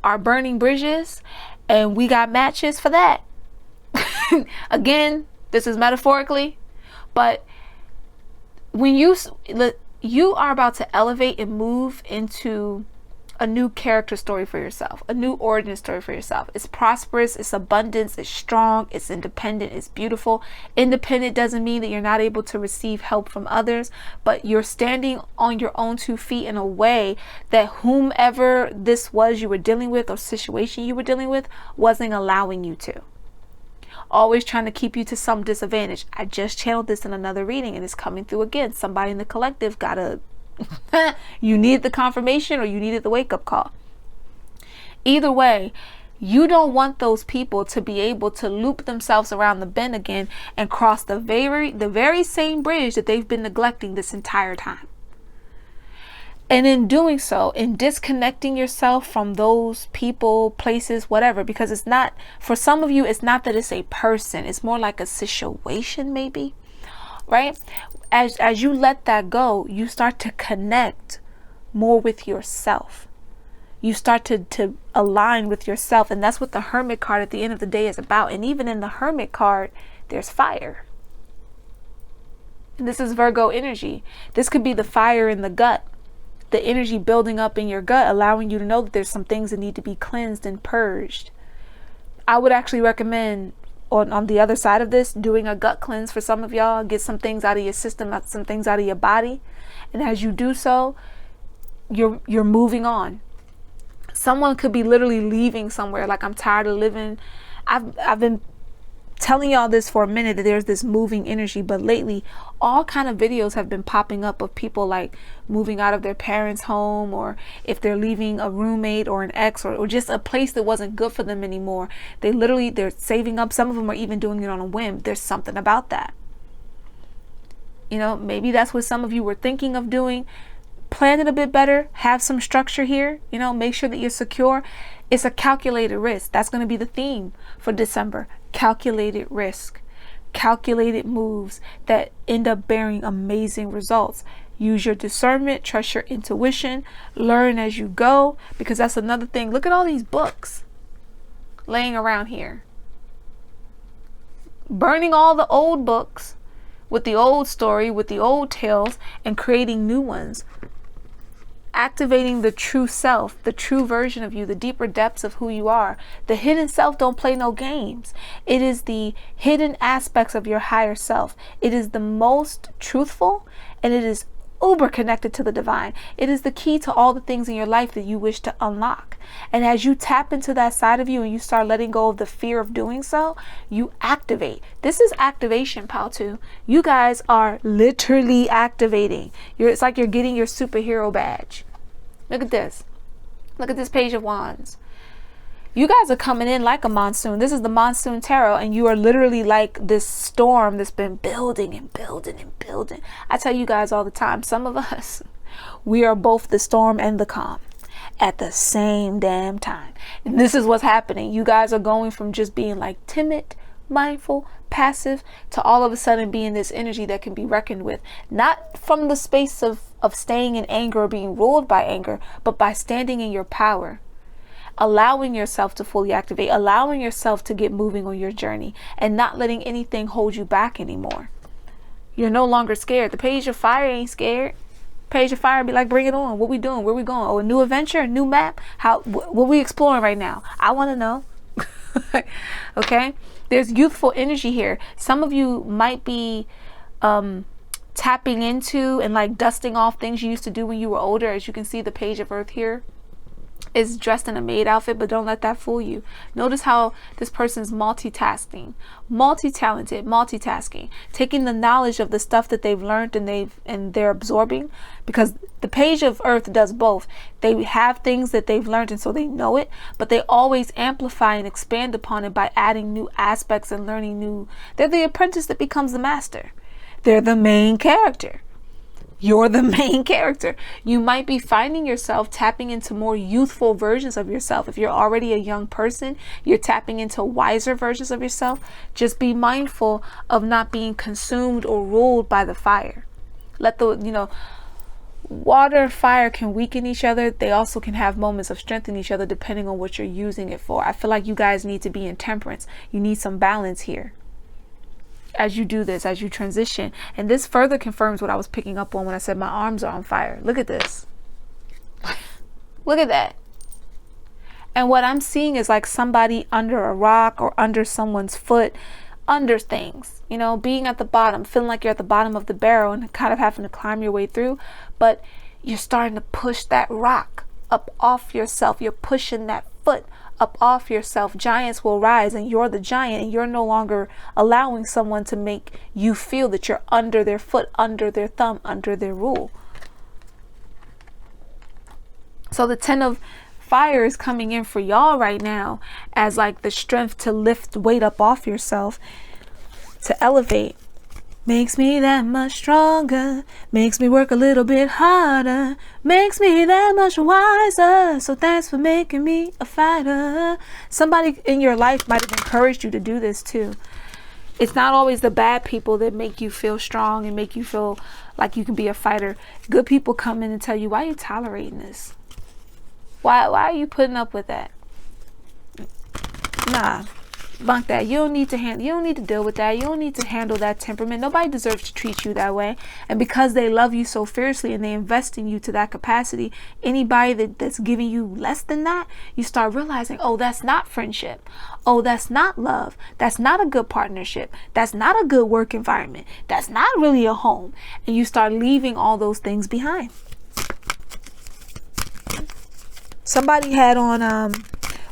are burning bridges, and we got matches for that. Again, this is metaphorically, but when you are about to elevate and move into a new character story for yourself, a new origin story for yourself. It's prosperous, it's abundance, it's strong, it's independent, it's beautiful. Independent doesn't mean that you're not able to receive help from others, but you're standing on your own 2 feet in a way that whomever this was you were dealing with or situation you were dealing with wasn't allowing you to. Always trying to keep you to some disadvantage. I just channeled this in another reading and it's coming through again. Somebody in the collective got a you needed the confirmation or you needed the wake-up call. Either way, you don't want those people to be able to loop themselves around the bend again and cross the very same bridge that they've been neglecting this entire time. And in doing so, in disconnecting yourself from those people, places, whatever, because it's not, for some of you, it's not that it's a person, it's more like a situation maybe, right? As you let that go, you start to connect more with yourself. You start to align with yourself. And that's what the Hermit card at the end of the day is about. And even in the Hermit card, there's fire. And this is Virgo energy. This could be the fire in the gut. The energy building up in your gut, allowing you to know that there's some things that need to be cleansed and purged. I would actually recommend on the other side of this, doing a gut cleanse for some of y'all. Get some things out of your system, some things out of your body. And as you do so, you're moving on. Someone could be literally leaving somewhere, like, I'm tired of living. I've been telling y'all this for a minute, that there's this moving energy, but lately all kind of videos have been popping up of people like moving out of their parents' home, or if they're leaving a roommate or an ex, or just a place that wasn't good for them anymore. They're saving up. Some of them are even doing it on a whim. There's something about that. You know, maybe that's what some of you were thinking of doing. Plan it a bit better, have some structure here, you know, make sure that you're secure. It's a calculated risk. That's going to be the theme for December. Calculated risk, calculated moves that end up bearing amazing results. Use your discernment, trust your intuition, learn as you go, because that's another thing. Look at all these books laying around here. Burning all the old books with the old story, with the old tales, and creating new ones. Activating the true self, the true version of you, the deeper depths of who you are. The hidden self don't play no games. It is the hidden aspects of your higher self. It is the most truthful, and it is uber connected to the divine. It is the key to all the things in your life that you wish to unlock. And as you tap into that side of you and you start letting go of the fear of doing so, you activate. This is activation, pal, too. You guys are literally activating. It's like you're getting your superhero badge. Look at this. Look at this Page of Wands. You guys are coming in like a monsoon. This is the monsoon tarot, and you are literally like this storm that's been building and building and building. I tell you guys all the time, some of us, we are both the storm and the calm at the same damn time. And this is what's happening. You guys are going from just being like timid, mindful, passive, to all of a sudden being this energy that can be reckoned with. Not from the space of staying in anger or being ruled by anger, but by standing in your power. Allowing yourself to fully activate, allowing yourself to get moving on your journey, and not letting anything hold you back anymore. You're no longer scared. The Page of Fire ain't scared. Page of Fire be like, bring it on. What we doing? Where we going? Oh, a new adventure, a new map? What we exploring right now? I want to know. Okay? There's youthful energy here. Some of you might be tapping into and like dusting off things you used to do when you were older. As you can see, the Page of Earth here. is dressed in a maid outfit, but don't let that fool you. Notice how this person's multitasking, multi-talented, multitasking, taking the knowledge of the stuff that they've learned and they're absorbing, because the page of earth does both. They have things that they've learned and so they know it, but they always amplify and expand upon it by adding new aspects and learning new. They're the apprentice that becomes the master. They're the main character. You're the main character. You might be finding yourself tapping into more youthful versions of yourself. If you're already a young person, you're tapping into wiser versions of yourself. Just be mindful of not being consumed or ruled by the fire. Let the, water and fire can weaken each other. They also can have moments of strength in each other depending on what you're using it for. I feel like you guys need to be in temperance. You need some balance here as you do this, as you transition. And this further confirms what I was picking up on when I said my arms are on fire. Look at this. Look at that. And what I'm seeing is like somebody under a rock or under someone's foot, under things, being at the bottom, feeling like you're at the bottom of the barrel and kind of having to climb your way through, but you're starting to push that rock up off yourself. You're pushing that foot up off yourself. Giants will rise and you're the giant, and you're no longer allowing someone to make you feel that you're under their foot, under their thumb, under their rule. So the 10 of fire is coming in for y'all right now as like the strength to lift weight up off yourself, to elevate. Makes me that much stronger, makes me work a little bit harder, makes me that much wiser. So thanks for making me a fighter. Somebody in your life might have encouraged you to do this too. It's not always the bad people that make you feel strong and make you feel like you can be a fighter. Good people come in and tell you, why are you tolerating this? Why are you putting up with that? Nah. Bunk that. You don't need to deal with that. You don't need to handle that temperament. Nobody deserves to treat you that way. And because they love you so fiercely and they invest in you to that capacity, anybody that's giving you less than that, you start realizing, oh, that's not friendship. Oh, that's not love. That's not a good partnership. That's not a good work environment. That's not really a home. And you start leaving all those things behind. Somebody had on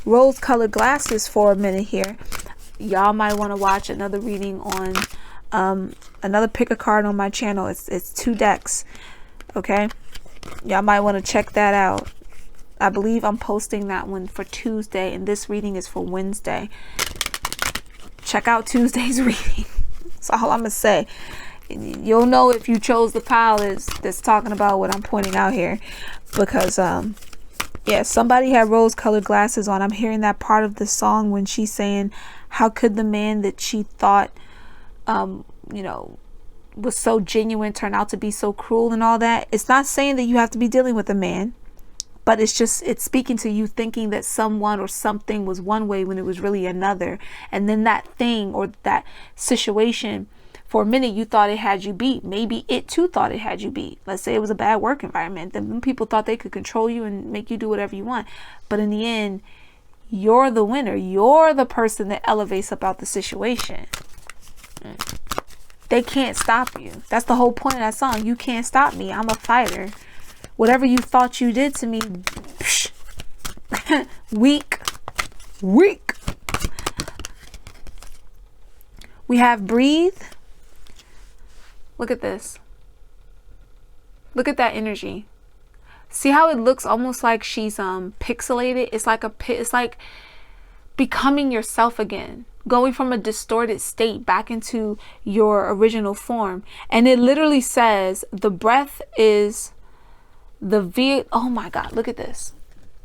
rose-colored glasses for a minute here. Y'all might want to watch another reading on another pick a card on my channel. It's 2 decks. Okay, y'all might want to check that out. I believe I'm posting that one for Tuesday, and this reading is for Wednesday. Check out Tuesday's reading. That's all I'm gonna say. You'll know if you chose the pile that's talking about what I'm pointing out here, because yeah, somebody had rose-colored glasses on. I'm hearing that part of the song when she's saying, how could the man that she thought, was so genuine turn out to be so cruel and all that. It's not saying that you have to be dealing with a man, but it's speaking to you thinking that someone or something was one way when it was really another. And then that thing or that situation, for a minute you thought it had you beat. Maybe it too thought it had you beat. Let's say it was a bad work environment. Then people thought they could control you and make you do whatever you want. But in the end, you're the winner. You're the person that elevates about the situation. They can't stop you. That's the whole point of that song. You can't stop me. I'm a fighter. Whatever you thought you did to me, weak. We have breathe. Look at this. Look at that energy. See how it looks almost like she's pixelated? It's like becoming yourself again, going from a distorted state back into your original form. And it literally says the breath is the oh my God, look at this.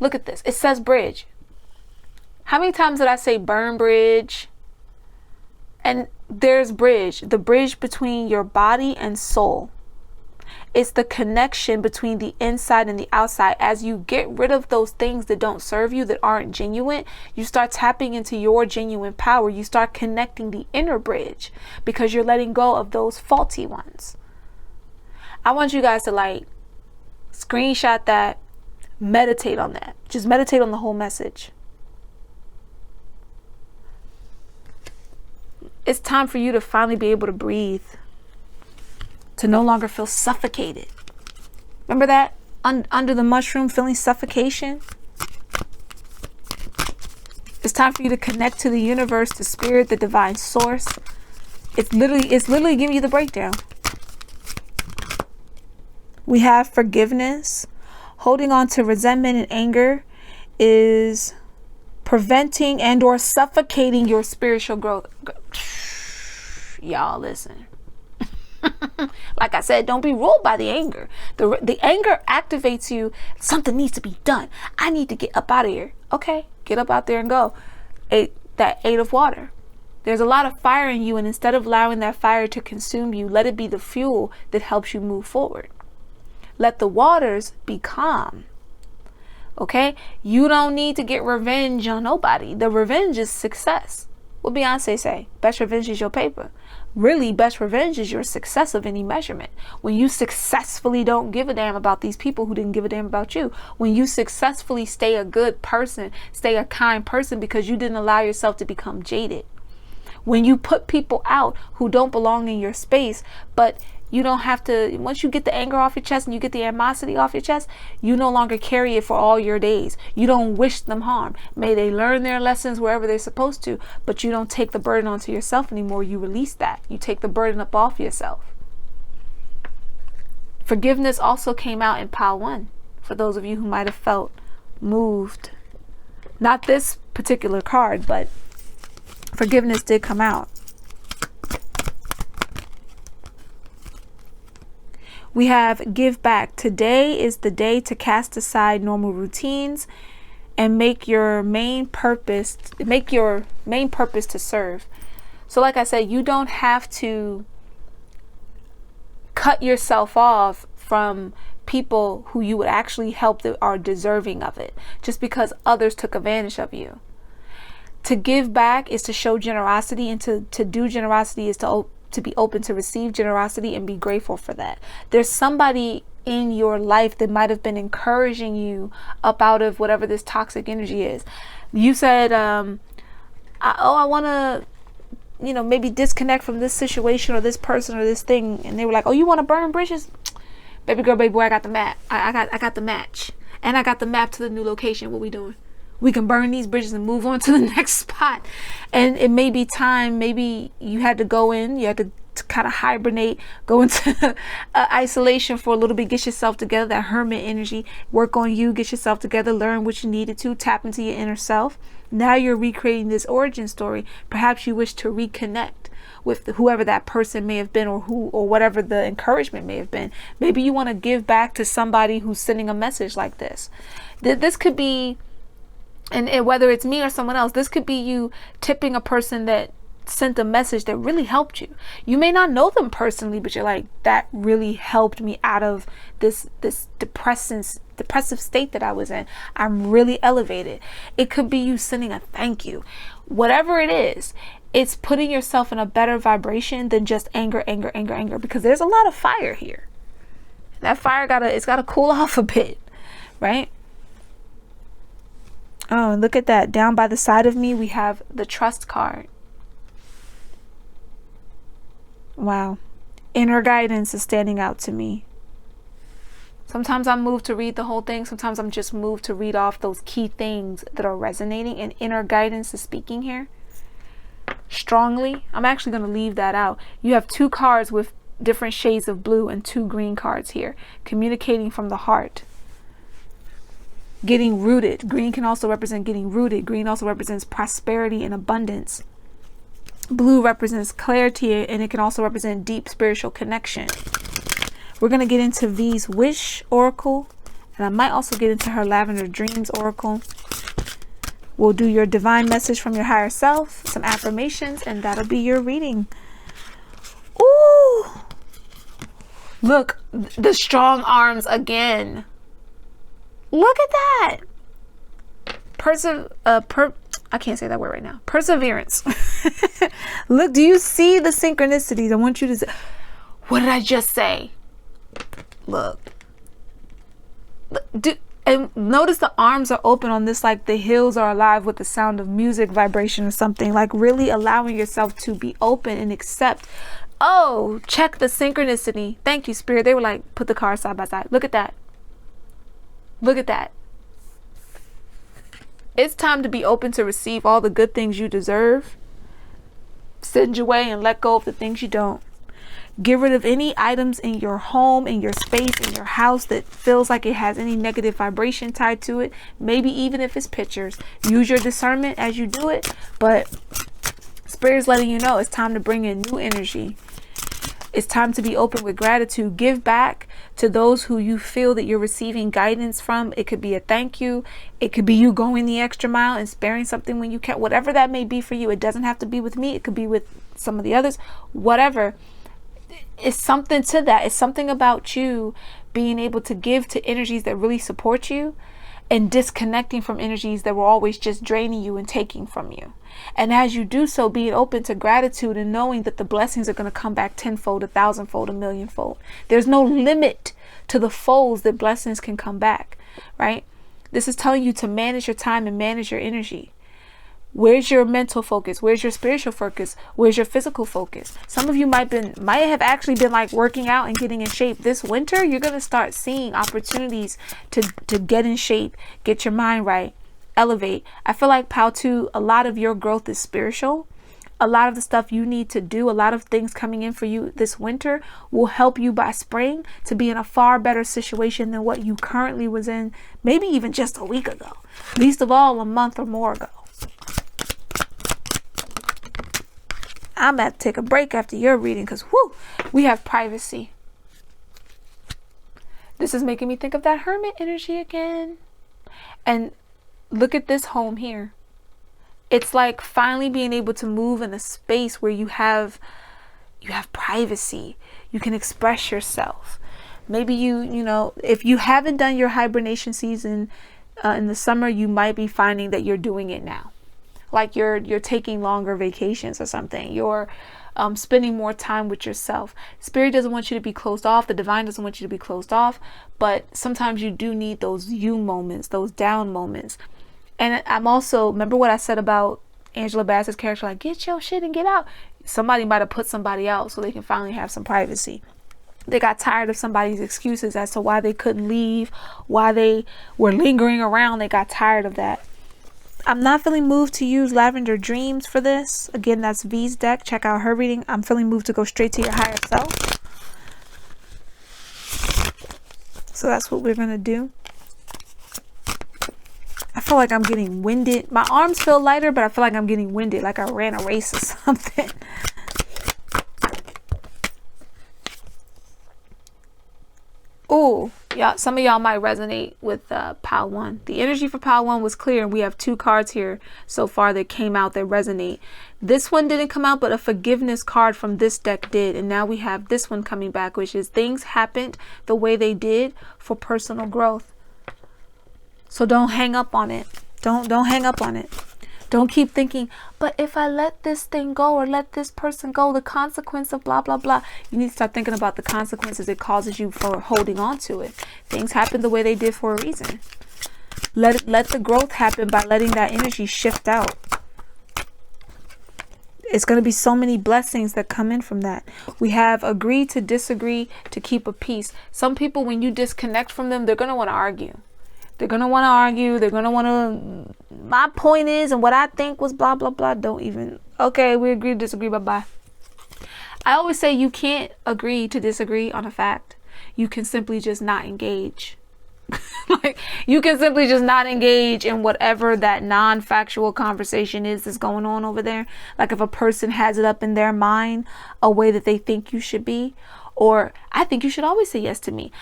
Look at this. It says bridge. How many times did I say burn bridge? And there's bridge, the bridge between your body and soul. It's the connection between the inside and the outside. As you get rid of those things that don't serve you, that aren't genuine, you start tapping into your genuine power. You start connecting the inner bridge because you're letting go of those faulty ones. I want you guys to like screenshot that, meditate on that. Just meditate on the whole message. It's time for you to finally be able to breathe. To no longer feel suffocated. Remember that? Under the mushroom, feeling suffocation? It's time for you to connect to the universe, the spirit, the divine source. It's literally giving you the breakdown. We have forgiveness. Holding on to resentment and anger is preventing and or suffocating your spiritual growth. Y'all listen. Like I said, don't be ruled by the anger. The anger activates you. Something needs to be done. I need to get up out of here. Okay, get up out there and go. That 8 of water. There's a lot of fire in you, and instead of allowing that fire to consume you, let it be the fuel that helps you move forward. Let the waters be calm. Okay? You don't need to get revenge on nobody. The revenge is success. What Beyonce say? Best revenge is your paper. Really, best revenge is your success of any measurement. When you successfully don't give a damn about these people who didn't give a damn about you. When you successfully stay a good person, stay a kind person because you didn't allow yourself to become jaded. When you put people out who don't belong in your space, but you don't have to, once you get the anger off your chest and you get the animosity off your chest, you no longer carry it for all your days. You don't wish them harm. May they learn their lessons wherever they're supposed to, but you don't take the burden onto yourself anymore. You release that. You take the burden up off yourself. Forgiveness also came out in pile 1, for those of you who might have felt moved. Not this particular card, but forgiveness did come out. We have give back. Today is the day to cast aside normal routines and make your main purpose to serve. So like I said, you don't have to cut yourself off from people who you would actually help that are deserving of it just because others took advantage of you. To give back is to show generosity, and to do generosity is to be open to receive generosity and be grateful for that. There's somebody in your life that might have been encouraging you up out of whatever this toxic energy is. You said, I want to, maybe disconnect from this situation or this person or this thing. And they were like, oh, you want to burn bridges? Baby girl, baby boy, I got the map. I got the match. And I got the map to the new location. What we doing? We can burn these bridges and move on to the next spot. And it may be time. Maybe you had to go in. You had to kind of hibernate, go into isolation for a little bit, get yourself together, that hermit energy, work on you, get yourself together, learn what you needed to, tap into your inner self. Now you're recreating this origin story. Perhaps you wish to reconnect with whoever that person may have been, or whatever the encouragement may have been. Maybe you want to give back to somebody who's sending a message like this. This could be, and whether it's me or someone else, this could be you tipping a person that sent a message that really helped you. You may not know them personally, but you're like, that really helped me out of this depressive state that I was in. I'm really elevated. It could be you sending a thank you. Whatever it is, it's putting yourself in a better vibration than just anger, because there's a lot of fire here. That fire it's gotta cool off a bit, right? Oh, and look at that. Down by the side of me, we have the trust card. Wow. Inner guidance is standing out to me. Sometimes I'm moved to read the whole thing. Sometimes I'm just moved to read off those key things that are resonating. And inner guidance is speaking here strongly. I'm actually going to leave that out. You have 2 cards with different shades of blue and 2 green cards here. Communicating from the heart. Getting rooted. Green can also represent getting rooted. Green also represents prosperity and abundance. Blue represents clarity, and it can also represent deep spiritual connection. We're going to get into V's wish oracle, and I might also get into her lavender dreams oracle. We'll do your divine message from your higher self, some affirmations, and that'll be your reading. Ooh, look, the strong arms again. Look at that. I can't say that word right now. Perseverance. Look, do you see the synchronicities? I want you to say, what did I just say? Look. And notice the arms are open on this, like the hills are alive with the sound of music, vibration or something. Like really allowing yourself to be open and accept. Oh, check the synchronicity. Thank you, Spirit. They were like, put the cards side by side. Look at that. Look at that. It's time to be open to receive all the good things you deserve. Send your way and let go of the things you don't. Get rid of any items in your home, in your space, in your house that feels like it has any negative vibration tied to it. Maybe even if it's pictures. Use your discernment as you do it. But Spirit's letting you know it's time to bring in new energy. It's time to be open with gratitude. Give back to those who you feel that you're receiving guidance from. It could be a thank you. It could be you going the extra mile and sparing something when you can. Whatever that may be for you. It doesn't have to be with me. It could be with some of the others. Whatever. It's something to that. It's something about you being able to give to energies that really support you and disconnecting from energies that were always just draining you and taking from you. And as you do so, being open to gratitude and knowing that the blessings are going to come back tenfold, 1,000-fold, 1,000,000-fold. There's no limit to the folds that blessings can come back, right? This is telling you to manage your time and manage your energy. Where's your mental focus? Where's your spiritual focus? Where's your physical focus? Some of you might have actually been like working out and getting in shape. This winter, you're going to start seeing opportunities to get in shape, get your mind right, elevate. I feel like Pal2, a lot of your growth is spiritual. A lot of the stuff you need to do, a lot of things coming in for you this winter will help you by spring to be in a far better situation than what you currently was in, maybe even just a week ago. Least of all, a month or more ago. I'm about to take a break after your reading because, whoo, we have privacy. This is making me think of that Hermit energy again. And look at this home here. It's like finally being able to move in a space where you have privacy. You can express yourself. Maybe you know, if you haven't done your hibernation season in the summer, you might be finding that you're doing it now. Like you're taking longer vacations or something. You're spending more time with yourself. Spirit doesn't want you to be closed off. The divine doesn't want you to be closed off. But sometimes you do need those you moments, those down moments. And I'm also, remember what I said about Angela Bassett's character, like, get your shit and get out. Somebody might have put somebody out so they can finally have some privacy. They got tired of somebody's excuses as to why they couldn't leave, why they were lingering around. They got tired of that. I'm not feeling moved to use Lavender Dreams for this. Again, that's V's deck. Check out her reading. I'm feeling moved to go straight to your higher self. So that's what we're going to do. I feel like I'm getting winded. My arms feel lighter, but I feel like I'm getting winded, like I ran a race or something. Oh, yeah, some of y'all might resonate with Pile 1. The energy for Pile 1 was clear, and we have 2 cards here so far that came out that resonate. This one didn't come out, but a forgiveness card from this deck did. And now we have this one coming back, which is things happened the way they did for personal growth. So don't hang up on it. Don't hang up on it. Don't keep thinking, but if I let this thing go or let this person go, the consequence of blah, blah, blah. You need to start thinking about the consequences it causes you for holding on to it. Things happen the way they did for a reason. Let the growth happen by letting that energy shift out. It's going to be so many blessings that come in from that. We have agree to disagree to keep a peace. Some people, when you disconnect from them, they're going to want to argue. They're going to want to argue. They're going to want to, my point is, and what I think was blah, blah, blah. Don't even, okay, we agree to disagree, bye-bye. I always say you can't agree to disagree on a fact. You can simply just not engage. Like, you can simply just not engage in whatever that non-factual conversation is that's going on over there. Like if a person has it up in their mind a way that they think you should be, or I think you should always say yes to me.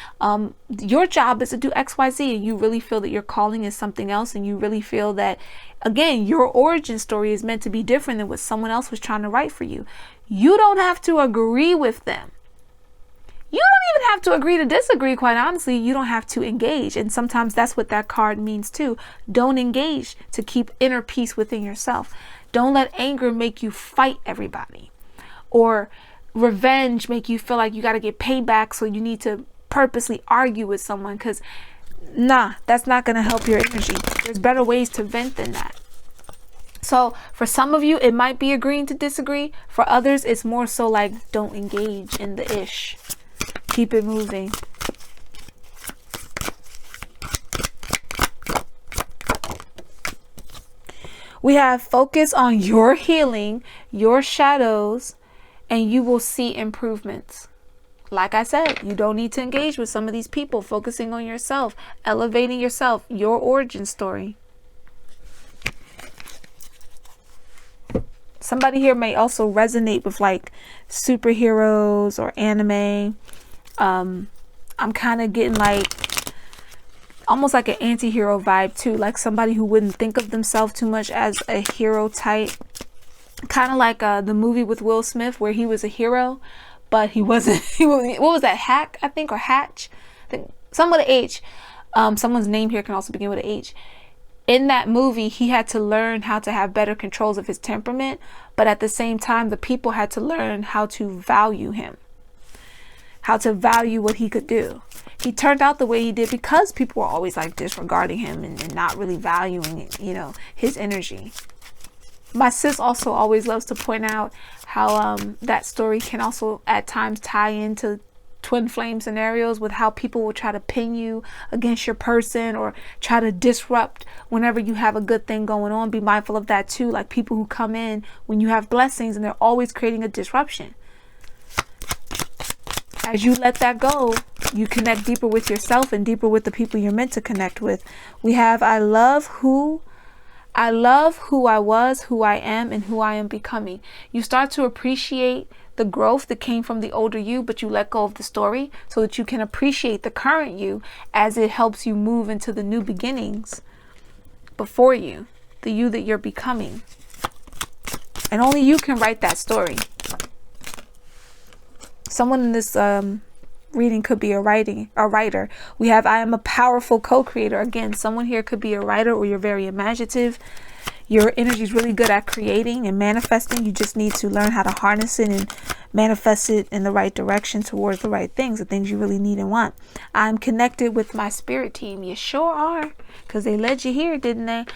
Your job is to do X, Y, Z, and you really feel that your calling is something else, and you really feel that, again, your origin story is meant to be different than what someone else was trying to write for you. You don't have to agree with them. You don't even have to agree to disagree, quite honestly. You don't have to engage. And sometimes that's what that card means too. Don't engage, to keep inner peace within yourself. Don't let anger make you fight everybody. Or revenge make you feel like you got to get payback, so you need to purposely argue with someone, because nah, that's not going to help your energy. There's better ways to vent than that. So for some of you, it might be agreeing to disagree. For others, it's more so like don't engage in the ish. Keep it moving. We have focus on your healing, your shadows, and you will see improvements. Like I said, you don't need to engage with some of these people. Focusing on yourself, elevating yourself, your origin story. Somebody here may also resonate with like superheroes or anime. I'm kind of getting like almost like an anti-hero vibe too, like somebody who wouldn't think of themselves too much as a hero type. Kind of like the movie with Will Smith where he was a hero, but he wasn't. What was that? Hack, I think, or Hatch? I think, some with an H. Someone's name here can also begin with an H. In that movie, he had to learn how to have better controls of his temperament, but at the same time, the people had to learn how to value him, how to value what he could do. He turned out the way he did because people were always like disregarding him and not really valuing it, you know, his energy. My sis also always loves to point out how that story can also at times tie into twin flame scenarios with how people will try to pin you against your person or try to disrupt whenever you have a good thing going on. Be mindful of that too. Like people who come in when you have blessings and they're always creating a disruption. As you let that go, you connect deeper with yourself and deeper with the people you're meant to connect with. We have I love who I was, who I am, and who I am becoming. You start to appreciate the growth that came from the older you, but you let go of the story so that you can appreciate the current you as it helps you move into the new beginnings before you, the you that you're becoming. And only you can write that story. Someone in this reading could be a writer. We have I am a powerful co-creator. Again, someone here could be a writer, or you're very imaginative. Your energy is really good at creating and manifesting. You just need to learn how to harness it and manifest it in the right direction towards the right things, the things you really need and want. I'm connected with my spirit team. You sure are, because they led you here, didn't they?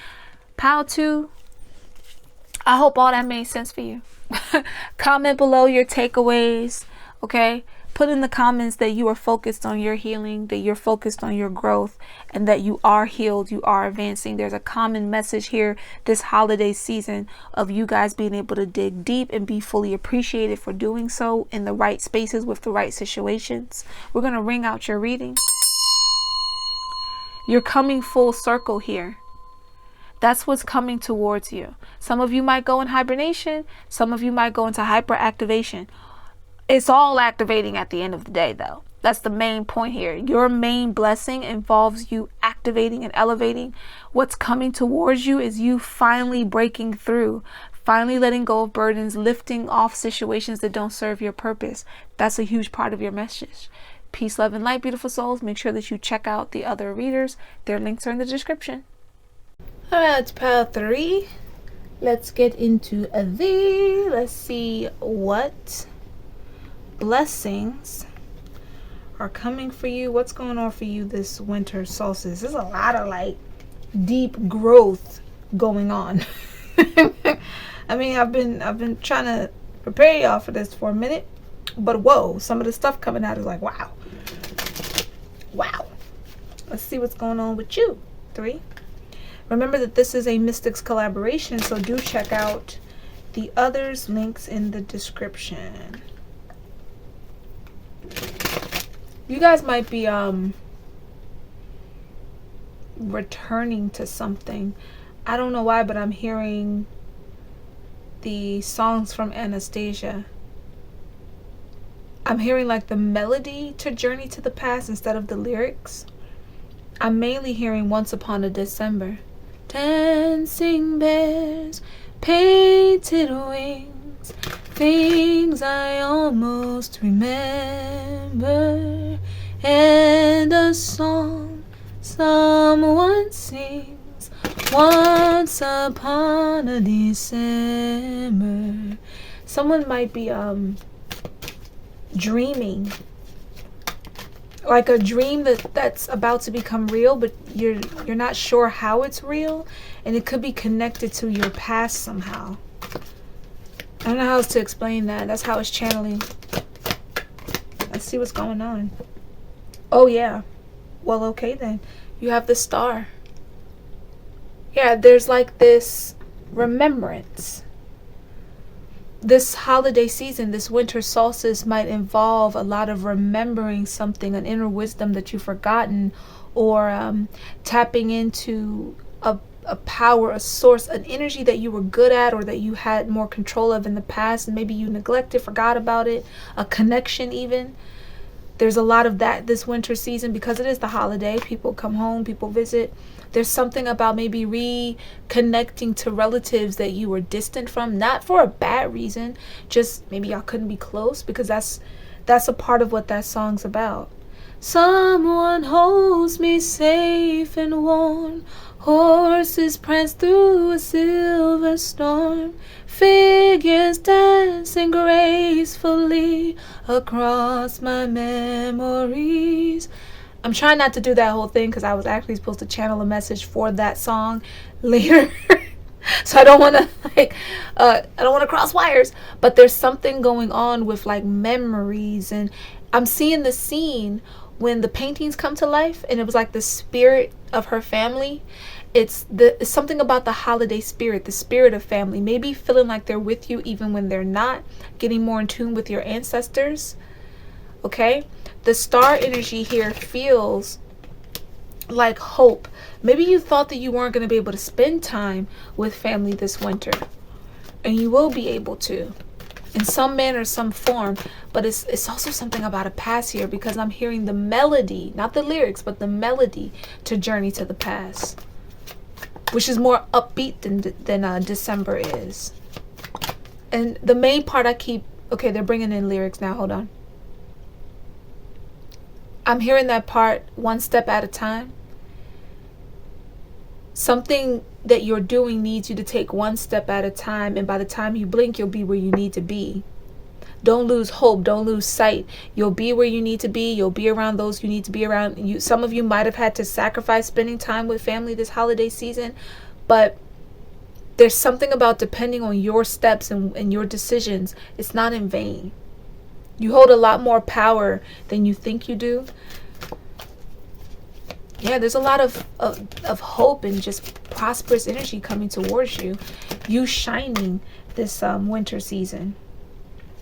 Pow to. I hope all that made sense for you. Comment below your takeaways. Okay, put in the comments that you are focused on your healing, that you're focused on your growth, and that you are healed, you are advancing. There's a common message here this holiday season of you guys being able to dig deep and be fully appreciated for doing so in the right spaces with the right situations. We're going to ring out your reading. You're coming full circle here. That's what's coming towards you. Some of you might go in hibernation. Some of you might go into hyperactivation. It's all activating at the end of the day, though. That's the main point here. Your main blessing involves you activating and elevating. What's coming towards you is you finally breaking through, finally letting go of burdens, lifting off situations that don't serve your purpose. That's a huge part of your message. Peace, love, and light, beautiful souls. Make sure that you check out the other readers. Their links are in the description. All right, it's pile 3. Let's get into let's see what blessings are coming for you. What's going on for you this winter solstice? There's a lot of like deep growth going on. I mean, I've been trying to prepare y'all for this for a minute, but whoa, some of the stuff coming out is like wow. Let's see what's going on with you. 3. Remember that this is a Mystics collaboration, so do check out the others' links in the description. You guys might be returning to something. I don't know why, but I'm hearing the songs from Anastasia. I'm hearing like the melody to Journey to the Past instead of the lyrics. I'm mainly hearing Once Upon a December. Dancing bears, painted wings, things I almost remember, and a song someone sings, once upon a December. Someone might be dreaming, like a dream that's about to become real, but you're not sure how it's real, and it could be connected to your past somehow. I don't know how else to explain that. That's how it's channeling. Let's see what's going on. Oh yeah. Well, okay then. You have the Star. Yeah, there's like this remembrance. This holiday season, this winter solstice, might involve a lot of remembering something, an inner wisdom that you've forgotten, or tapping into a power, a source, an energy that you were good at or that you had more control of in the past, and maybe you neglected, forgot about it, a connection even. There's a lot of that this winter season because it is the holiday. People come home, people visit. There's something about maybe reconnecting to relatives that you were distant from, not for a bad reason, just maybe y'all couldn't be close, because that's a part of what that song's about. Someone holds me safe and warm. Horses prance through a silver storm. Figures dancing gracefully across my memories. I'm trying not to do that whole thing because I was actually supposed to channel a message for that song later. So I don't want to I don't want to cross wires, but there's something going on with like memories, and I'm seeing the scene when the paintings come to life, and it was like the spirit of her family. It's something about the holiday spirit, the spirit of family, maybe feeling like they're with you even when they're not, getting more in tune with your ancestors. Okay, the star energy here feels like hope. Maybe you thought that you weren't going to be able to spend time with family this winter, and you will be able to in some manner, some form. But it's also something about a past here, because I'm hearing the melody, not the lyrics, but the melody to Journey to the Past, which is more upbeat than December is. And the main part okay, they're bringing in lyrics now, hold on. I'm hearing that part, one step at a time. Something that you're doing needs you to take one step at a time, and by the time you blink, you'll be where you need to be. Don't lose hope. Don't lose sight. You'll be where you need to be. You'll be around those you need to be around. Some of you might have had to sacrifice spending time with family this holiday season, but there's something about depending on your steps and your decisions. It's not in vain. You hold a lot more power than you think you do. Yeah, there's a lot of hope and just prosperous energy coming towards you. You shining this winter season.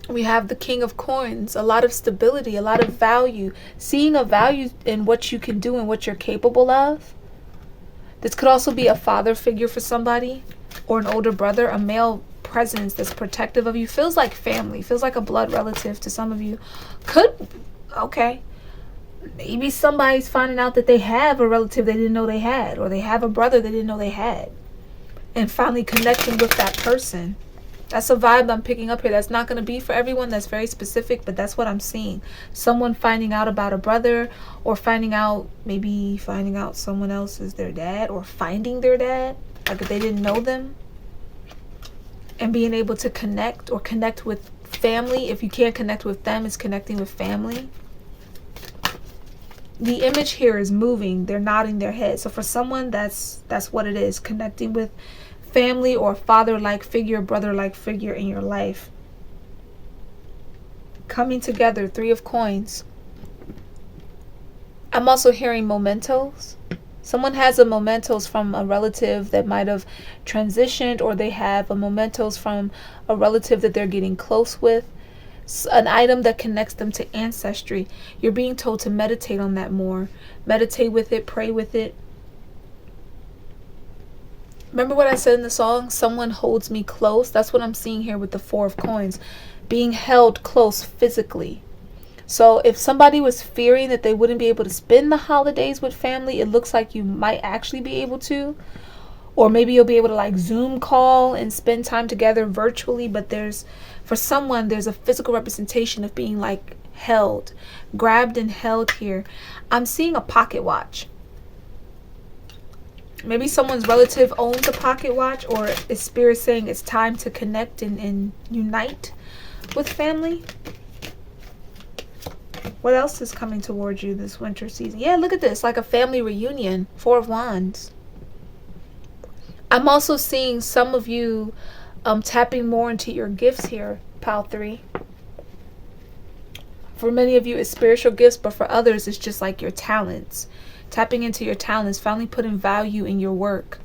We have the King of Coins, a lot of stability, a lot of value, seeing a value in what you can do and what you're capable of. This could also be a father figure for somebody, or an older brother, a male presence that's protective of you. Feels like family, feels like a blood relative to some of you. Okay. Maybe somebody's finding out that they have a relative they didn't know they had, or they have a brother they didn't know they had, and finally connecting with that person. That's a vibe I'm picking up here. That's not going to be for everyone. That's very specific, but that's what I'm seeing. Someone finding out about a brother, or maybe finding out someone else is their dad, or finding their dad, like if they didn't know them, and being able to connect or connect with family. If you can't connect with them, it's connecting with family. The image here is moving. They're nodding their head. So for someone, that's what it is, connecting with family or father-like figure, brother-like figure in your life. Coming together, 3 of Coins. I'm also hearing mementos. Someone has a mementos from a relative that might have transitioned, or they have a mementos from a relative that they're getting close with. An item that connects them to ancestry. You're being told to meditate on that more. Meditate with it, pray with it. Remember what I said in the song? Someone holds me close. That's what I'm seeing here with the 4 of Coins. Being held close physically. So if somebody was fearing that they wouldn't be able to spend the holidays with family, it looks like you might actually be able to. Or maybe you'll be able to like Zoom call and spend time together virtually. But for someone, there's a physical representation of being like held, grabbed and held here. I'm seeing a pocket watch. Maybe someone's relative owns a pocket watch, or is spirit saying it's time to connect and unite with family. What else is coming towards you this winter season? Yeah, look at this, like a family reunion. 4 of Wands. I'm also seeing some of you tapping more into your gifts here, Pile 3. For many of you, it's spiritual gifts, but for others, it's just like your talents. Tapping into your talents, finally putting value in your work.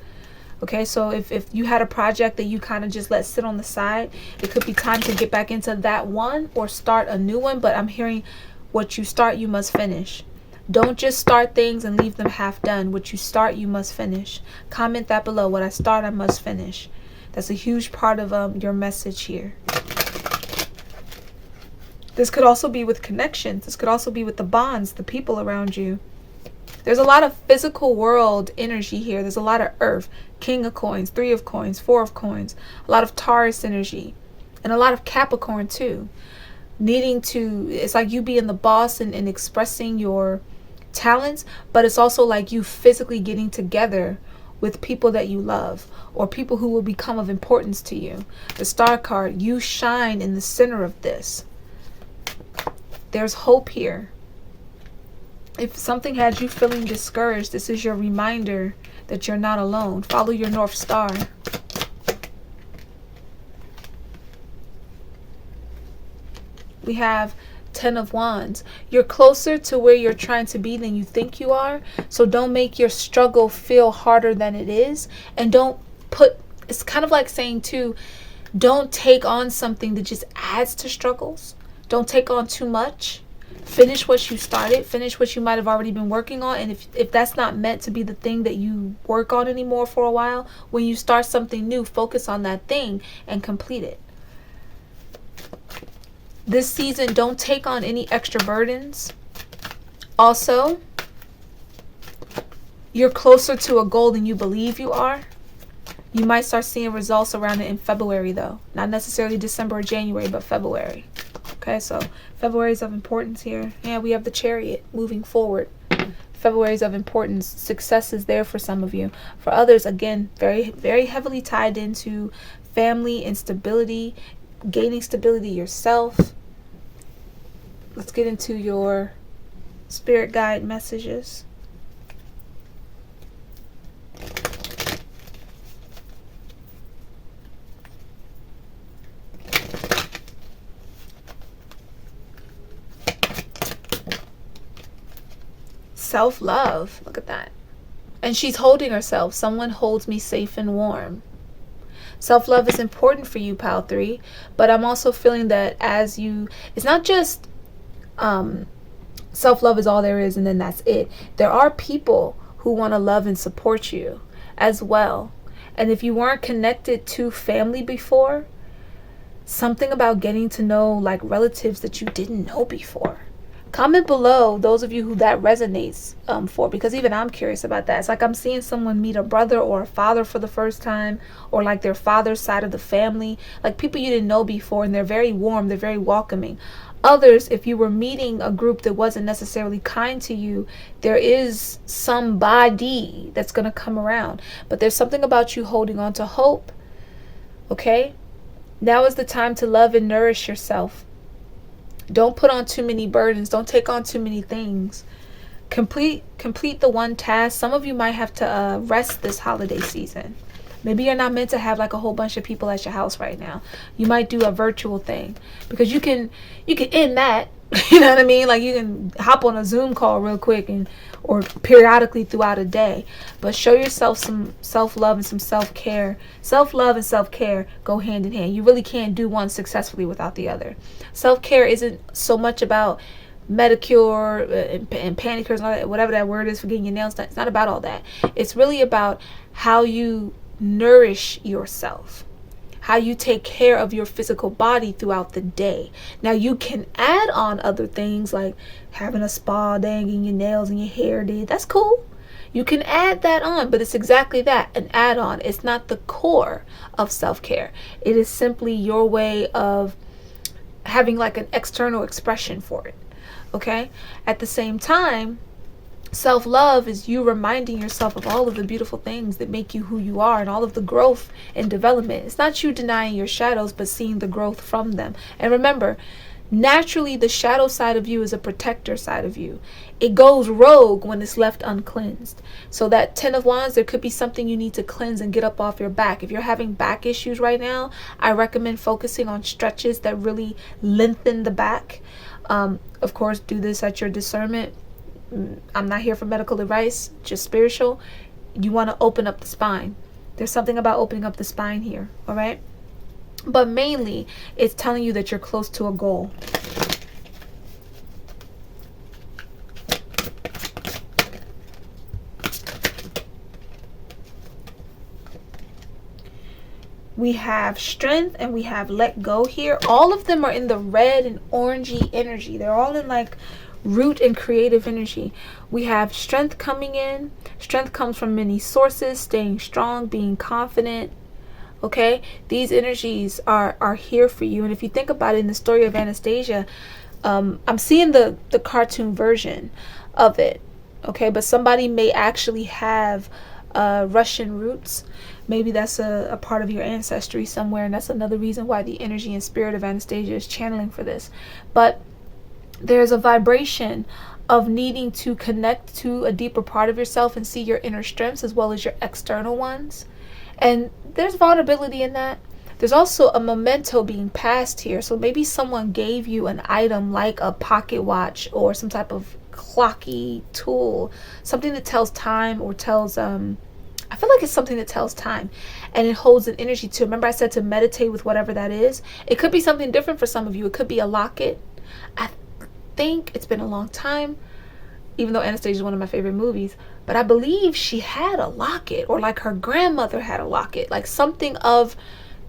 Okay, so if you had a project that you kind of just let sit on the side, it could be time to get back into that one or start a new one. But I'm hearing what you start, you must finish. Don't just start things and leave them half done. What you start, you must finish. Comment that below. What I start, I must finish. That's a huge part of your message here. This could also be with connections. This could also be with the bonds, the people around you. There's a lot of physical world energy here. There's a lot of earth, King of Coins, 3 of Coins, 4 of Coins, a lot of Taurus energy, and a lot of Capricorn too. Needing to, it's like you being the boss and expressing your talents, but it's also like you physically getting together with people that you love or people who will become of importance to you. The Star card, you shine in the center of this. There's hope here. If something had you feeling discouraged, this is your reminder that you're not alone. Follow your North Star. We have 10 of Wands. You're closer to where you're trying to be than you think you are. So don't make your struggle feel harder than it is. And don't put, it's kind of like saying too, don't take on something that just adds to struggles. Don't take on too much. Finish what you started. Finish what you might have already been working on. And if that's not meant to be the thing that you work on anymore for a while, when you start something new, focus on that thing and complete it. This season, don't take on any extra burdens. Also, you're closer to a goal than you believe you are. You might start seeing results around it in February though. Not necessarily December or January, but February. Okay, so February is of importance here. Yeah, we have the Chariot moving forward. February is of importance. Success is there for some of you. For others, again, very, very heavily tied into family and stability, gaining stability yourself. Let's get into your spirit guide messages. Self-love. Look at that. And she's holding herself. Someone holds me safe and warm. Self-love is important for you, Pile 3. But I'm also feeling that as you, it's not just self-love is all there is and then that's it. There are people who want to love and support you as well. And if you weren't connected to family before, something about getting to know like relatives that you didn't know before. Comment below those of you who that resonates for, because even I'm curious about that. It's like I'm seeing someone meet a brother or a father for the first time, or like their father's side of the family, like people you didn't know before, and they're very warm, they're very welcoming. Others, if you were meeting a group that wasn't necessarily kind to you, there is somebody that's going to come around. But there's something about you holding on to hope. Okay? Now is the time to love and nourish yourself. Don't put on too many burdens. Don't take on too many things. Complete the one task. Some of you might have to rest this holiday season. Maybe you're not meant to have like a whole bunch of people at your house right now. You might do a virtual thing because you can end that. You know what I mean? Like you can hop on a Zoom call real quick or periodically throughout a day. But show yourself some self-love and some self-care. Self-love and self-care go hand in hand. You really can't do one successfully without the other. Self-care isn't so much about manicure and panicures and all that, whatever that word is for getting your nails done. It's not about all that. It's really about how you nourish yourself, how you take care of your physical body throughout the day. Now you can add on other things like having a spa day, getting your nails and your hair did. That's cool. You can add that on, but it's exactly that, an add-on. It's not the core of self-care. It is simply your way of having like an external expression for it. Okay? At the same time, self-love is you reminding yourself of all of the beautiful things that make you who you are and all of the growth and development. It's not you denying your shadows, but seeing the growth from them. And remember, naturally, the shadow side of you is a protector side of you. It goes rogue when it's left uncleansed. So that 10 of Wands, there could be something you need to cleanse and get up off your back. If you're having back issues right now, I recommend focusing on stretches that really lengthen the back. Of course, do this at your discernment. I'm not here for medical advice, just spiritual. You want to open up the spine. There's something about opening up the spine here, all right? But mainly, it's telling you that you're close to a goal. We have strength and we have let go here. All of them are in the red and orangey energy. They're all in like root and creative energy. We have strength coming in. Strength comes from many sources, staying strong, being confident. Okay, these energies are here for you. And if you think about it, in the story of Anastasia, I'm seeing the cartoon version of it. Okay, but somebody may actually have Russian roots. Maybe that's a part of your ancestry somewhere, and that's another reason why the energy and spirit of Anastasia is channeling for this. But there's a vibration of needing to connect to a deeper part of yourself and see your inner strengths as well as your external ones. And there's vulnerability in that. There's also a memento being passed here. So maybe someone gave you an item like a pocket watch or some type of clocky tool, something that tells time or tells I feel like it's something that tells time, and it holds an energy too. Remember I said to meditate with whatever that is. It could be something different for some of you. It could be a locket. I think it's been a long time, even though Anastasia is one of my favorite movies, but I believe she had a locket, or like her grandmother had a locket, like something of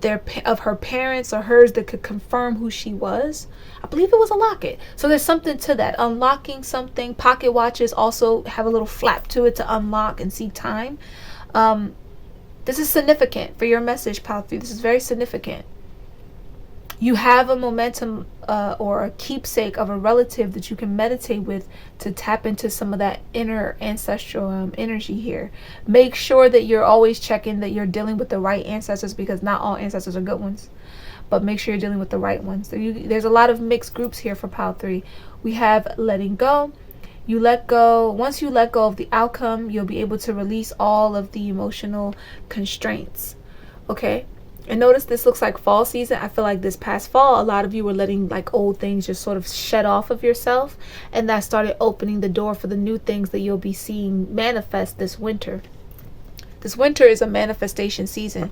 her parents or hers that could confirm who she was. I believe it was a locket. So there's something to that. Unlocking something. Pocket watches also have a little flap to it to unlock and see time. This is significant for your message, Pile 3. This is very significant. You have a momentum or a keepsake of a relative that you can meditate with to tap into some of that inner ancestral energy here. Make sure that you're always checking that you're dealing with the right ancestors, because not all ancestors are good ones. But make sure you're dealing with the right ones. There's a lot of mixed groups here for Pile 3. We have letting go. You let go. Once you let go of the outcome, you'll be able to release all of the emotional constraints. Okay? And notice this looks like fall season. I feel like this past fall, a lot of you were letting like old things just sort of shed off of yourself. And that started opening the door for the new things that you'll be seeing manifest this winter. This winter is a manifestation season.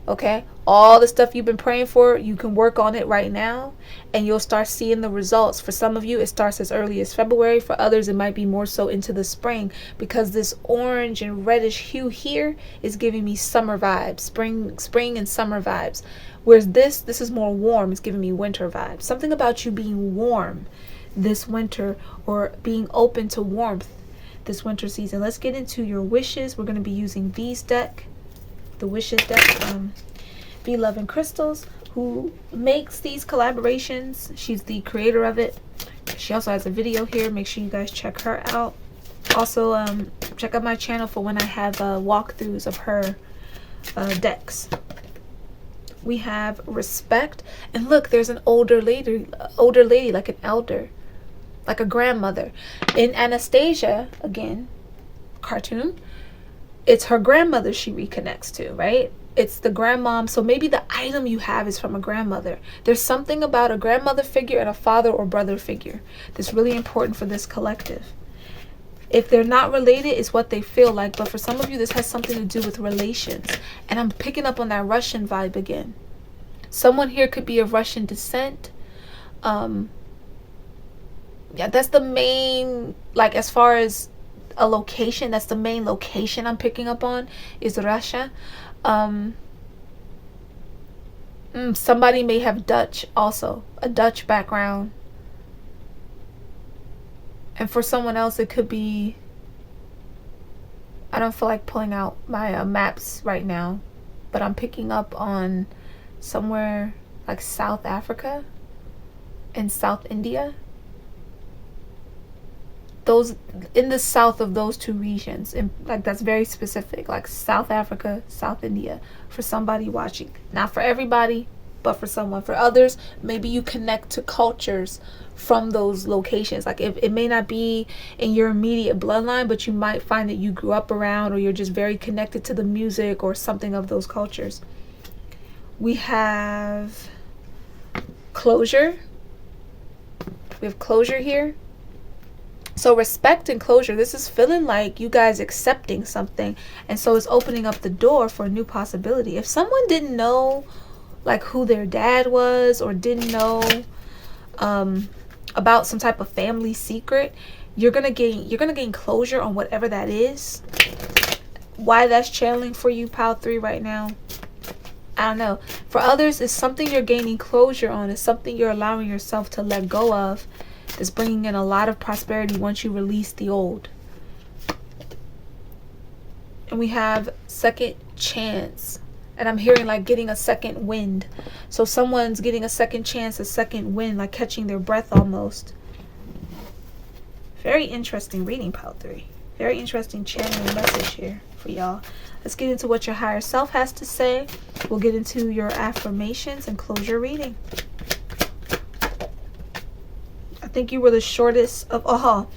Okay? All the stuff you've been praying for, you can work on it right now, and you'll start seeing the results. For some of you, it starts as early as February. For others, it might be more so into the spring, because this orange and reddish hue here is giving me summer vibes, spring and summer vibes. Whereas this is more warm. It's giving me winter vibes. Something about you being warm this winter, or being open to warmth this winter season. Let's get into your wishes. We're going to be using V's deck, the wishes deck. Be Loving Crystals, who makes these collaborations. She's the creator of it. She also has a video here. Make sure you guys check her out. Also, check out my channel for when I have walkthroughs of her decks. We have Respect, and look, there's an older lady, like an elder, like a grandmother. In Anastasia, again, cartoon, it's her grandmother she reconnects to, right? It's the grandmom. So maybe the item you have is from a grandmother. There's something about a grandmother figure and a father or brother figure that's really important for this collective. If they're not related, it's what they feel like. But for some of you, this has something to do with relations. And I'm picking up on that Russian vibe again. Someone here could be of Russian descent. Yeah, that's the main, like, as far as a location, that's the main location I'm picking up on, is Russia. Somebody may have Dutch also, a Dutch background. And for someone else, it could be, I don't feel like pulling out my maps right now, but I'm picking up on somewhere like South Africa and South India. Those in the south of those two regions, and like that's very specific, like South Africa, South India, for somebody watching. Not for everybody, but for someone. For others, maybe you connect to cultures from those locations. Like it may not be in your immediate bloodline, but you might find that you grew up around, or you're just very connected to the music or something of those cultures. We have closure. We have closure here. So respect and closure. This is feeling like you guys accepting something. And so it's opening up the door for a new possibility. If someone didn't know like who their dad was, or didn't know about some type of family secret, you're gonna gain closure on whatever that is. Why that's channeling for you, pile 3, right now, I don't know. For others, it's something you're gaining closure on. It's something you're allowing yourself to let go of. That's bringing in a lot of prosperity once you release the old. And we have second chance. And I'm hearing like getting a second wind. So someone's getting a second chance, a second wind, like catching their breath almost. Very interesting reading, pile 3. Very interesting channeling message here for y'all. Let's get into what your higher self has to say. We'll get into your affirmations and close your reading. I think you were the shortest of all.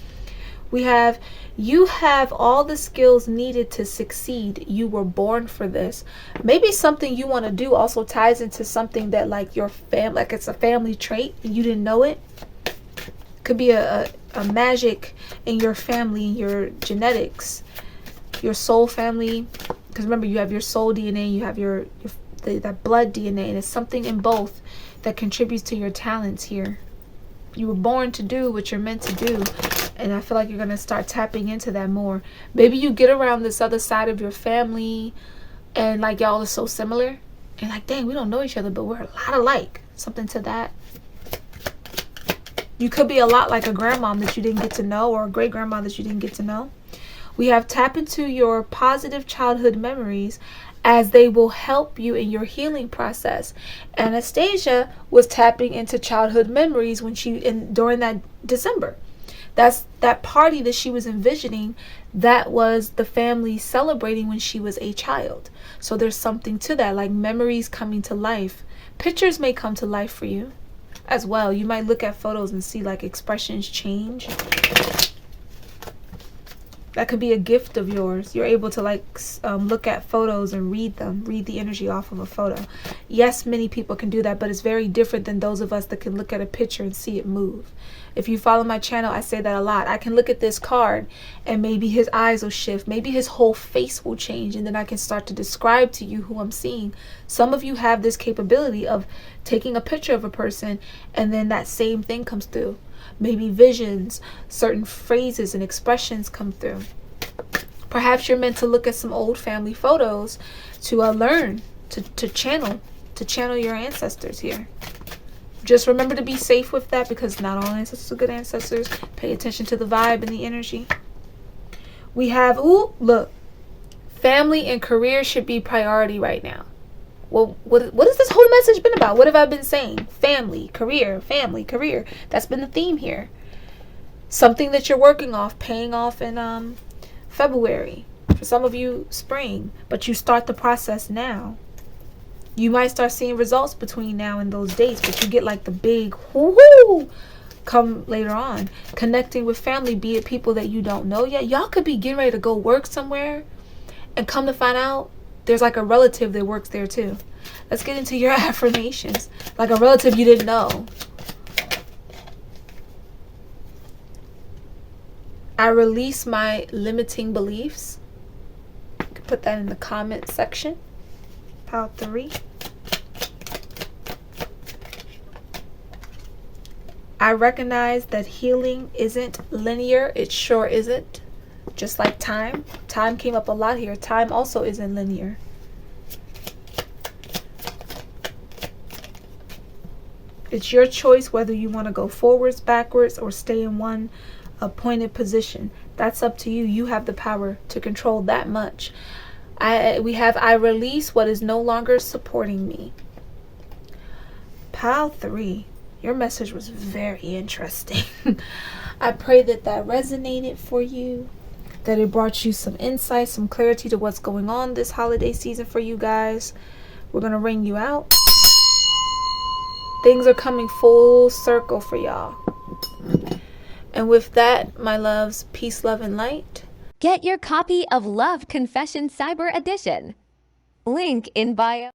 We have, you have all the skills needed to succeed. You were born for this. Maybe something you want to do also ties into something that like your family, like it's a family trait and you didn't know it. Could be a magic in your family, your genetics, your soul family. Because remember, you have your soul DNA, you have that blood DNA, and it's something in both that contributes to your talents here. You were born to do what you're meant to do, and I feel like you're going to start tapping into that more. Maybe you get around this other side of your family and like y'all are so similar and like, dang, we don't know each other, but we're a lot alike. Something to that. You could be a lot like a grandmom that you didn't get to know, or a great grandma that you didn't get to know. We have tap into your positive childhood memories, as they will help you in your healing process. Anastasia was tapping into childhood memories when during that December. That's that party that she was envisioning. That was the family celebrating when she was a child. So there's something to that, like memories coming to life. Pictures may come to life for you as well. You might look at photos and see like expressions change. That could be a gift of yours. You're able to like look at photos and read them, read the energy off of a photo. Yes, many people can do that, but it's very different than those of us that can look at a picture and see it move. If you follow my channel, I say that a lot. I can look at this card and maybe his eyes will shift. Maybe his whole face will change, and then I can start to describe to you who I'm seeing. Some of you have this capability of taking a picture of a person and then that same thing comes through. Maybe visions, certain phrases and expressions come through. Perhaps you're meant to look at some old family photos to learn, to channel your ancestors here. Just remember to be safe with that, because not all ancestors are good ancestors. Pay attention to the vibe and the energy. We have, ooh, look, family and career should be priority right now. Well, what has this whole message been about? What have I been saying? Family, career, family, career. That's been the theme here. Something that you're working off, paying off in February. For some of you, spring. But you start the process now. You might start seeing results between now and those dates, but you get like the big whoo-hoo come later on. Connecting with family, be it people that you don't know yet. Y'all could be getting ready to go work somewhere and come to find out there's like a relative that works there too. Let's get into your affirmations. Like a relative you didn't know. I release my limiting beliefs. You can put that in the comment section. Pile 3. I recognize that healing isn't linear. It sure isn't. Just like time. Time came up a lot here. Time also isn't linear. It's your choice whether you want to go forwards, backwards, or stay in one appointed position. That's up to you. You have the power to control that much. I release what is no longer supporting me. Pile 3. Your message was very interesting. I pray that resonated for you, that it brought you some insight, some clarity to what's going on this holiday season for you guys. We're going to ring you out. Things are coming full circle for y'all. And with that, my loves, peace, love, and light. Get your copy of Love Confession Cyber Edition. Link in bio.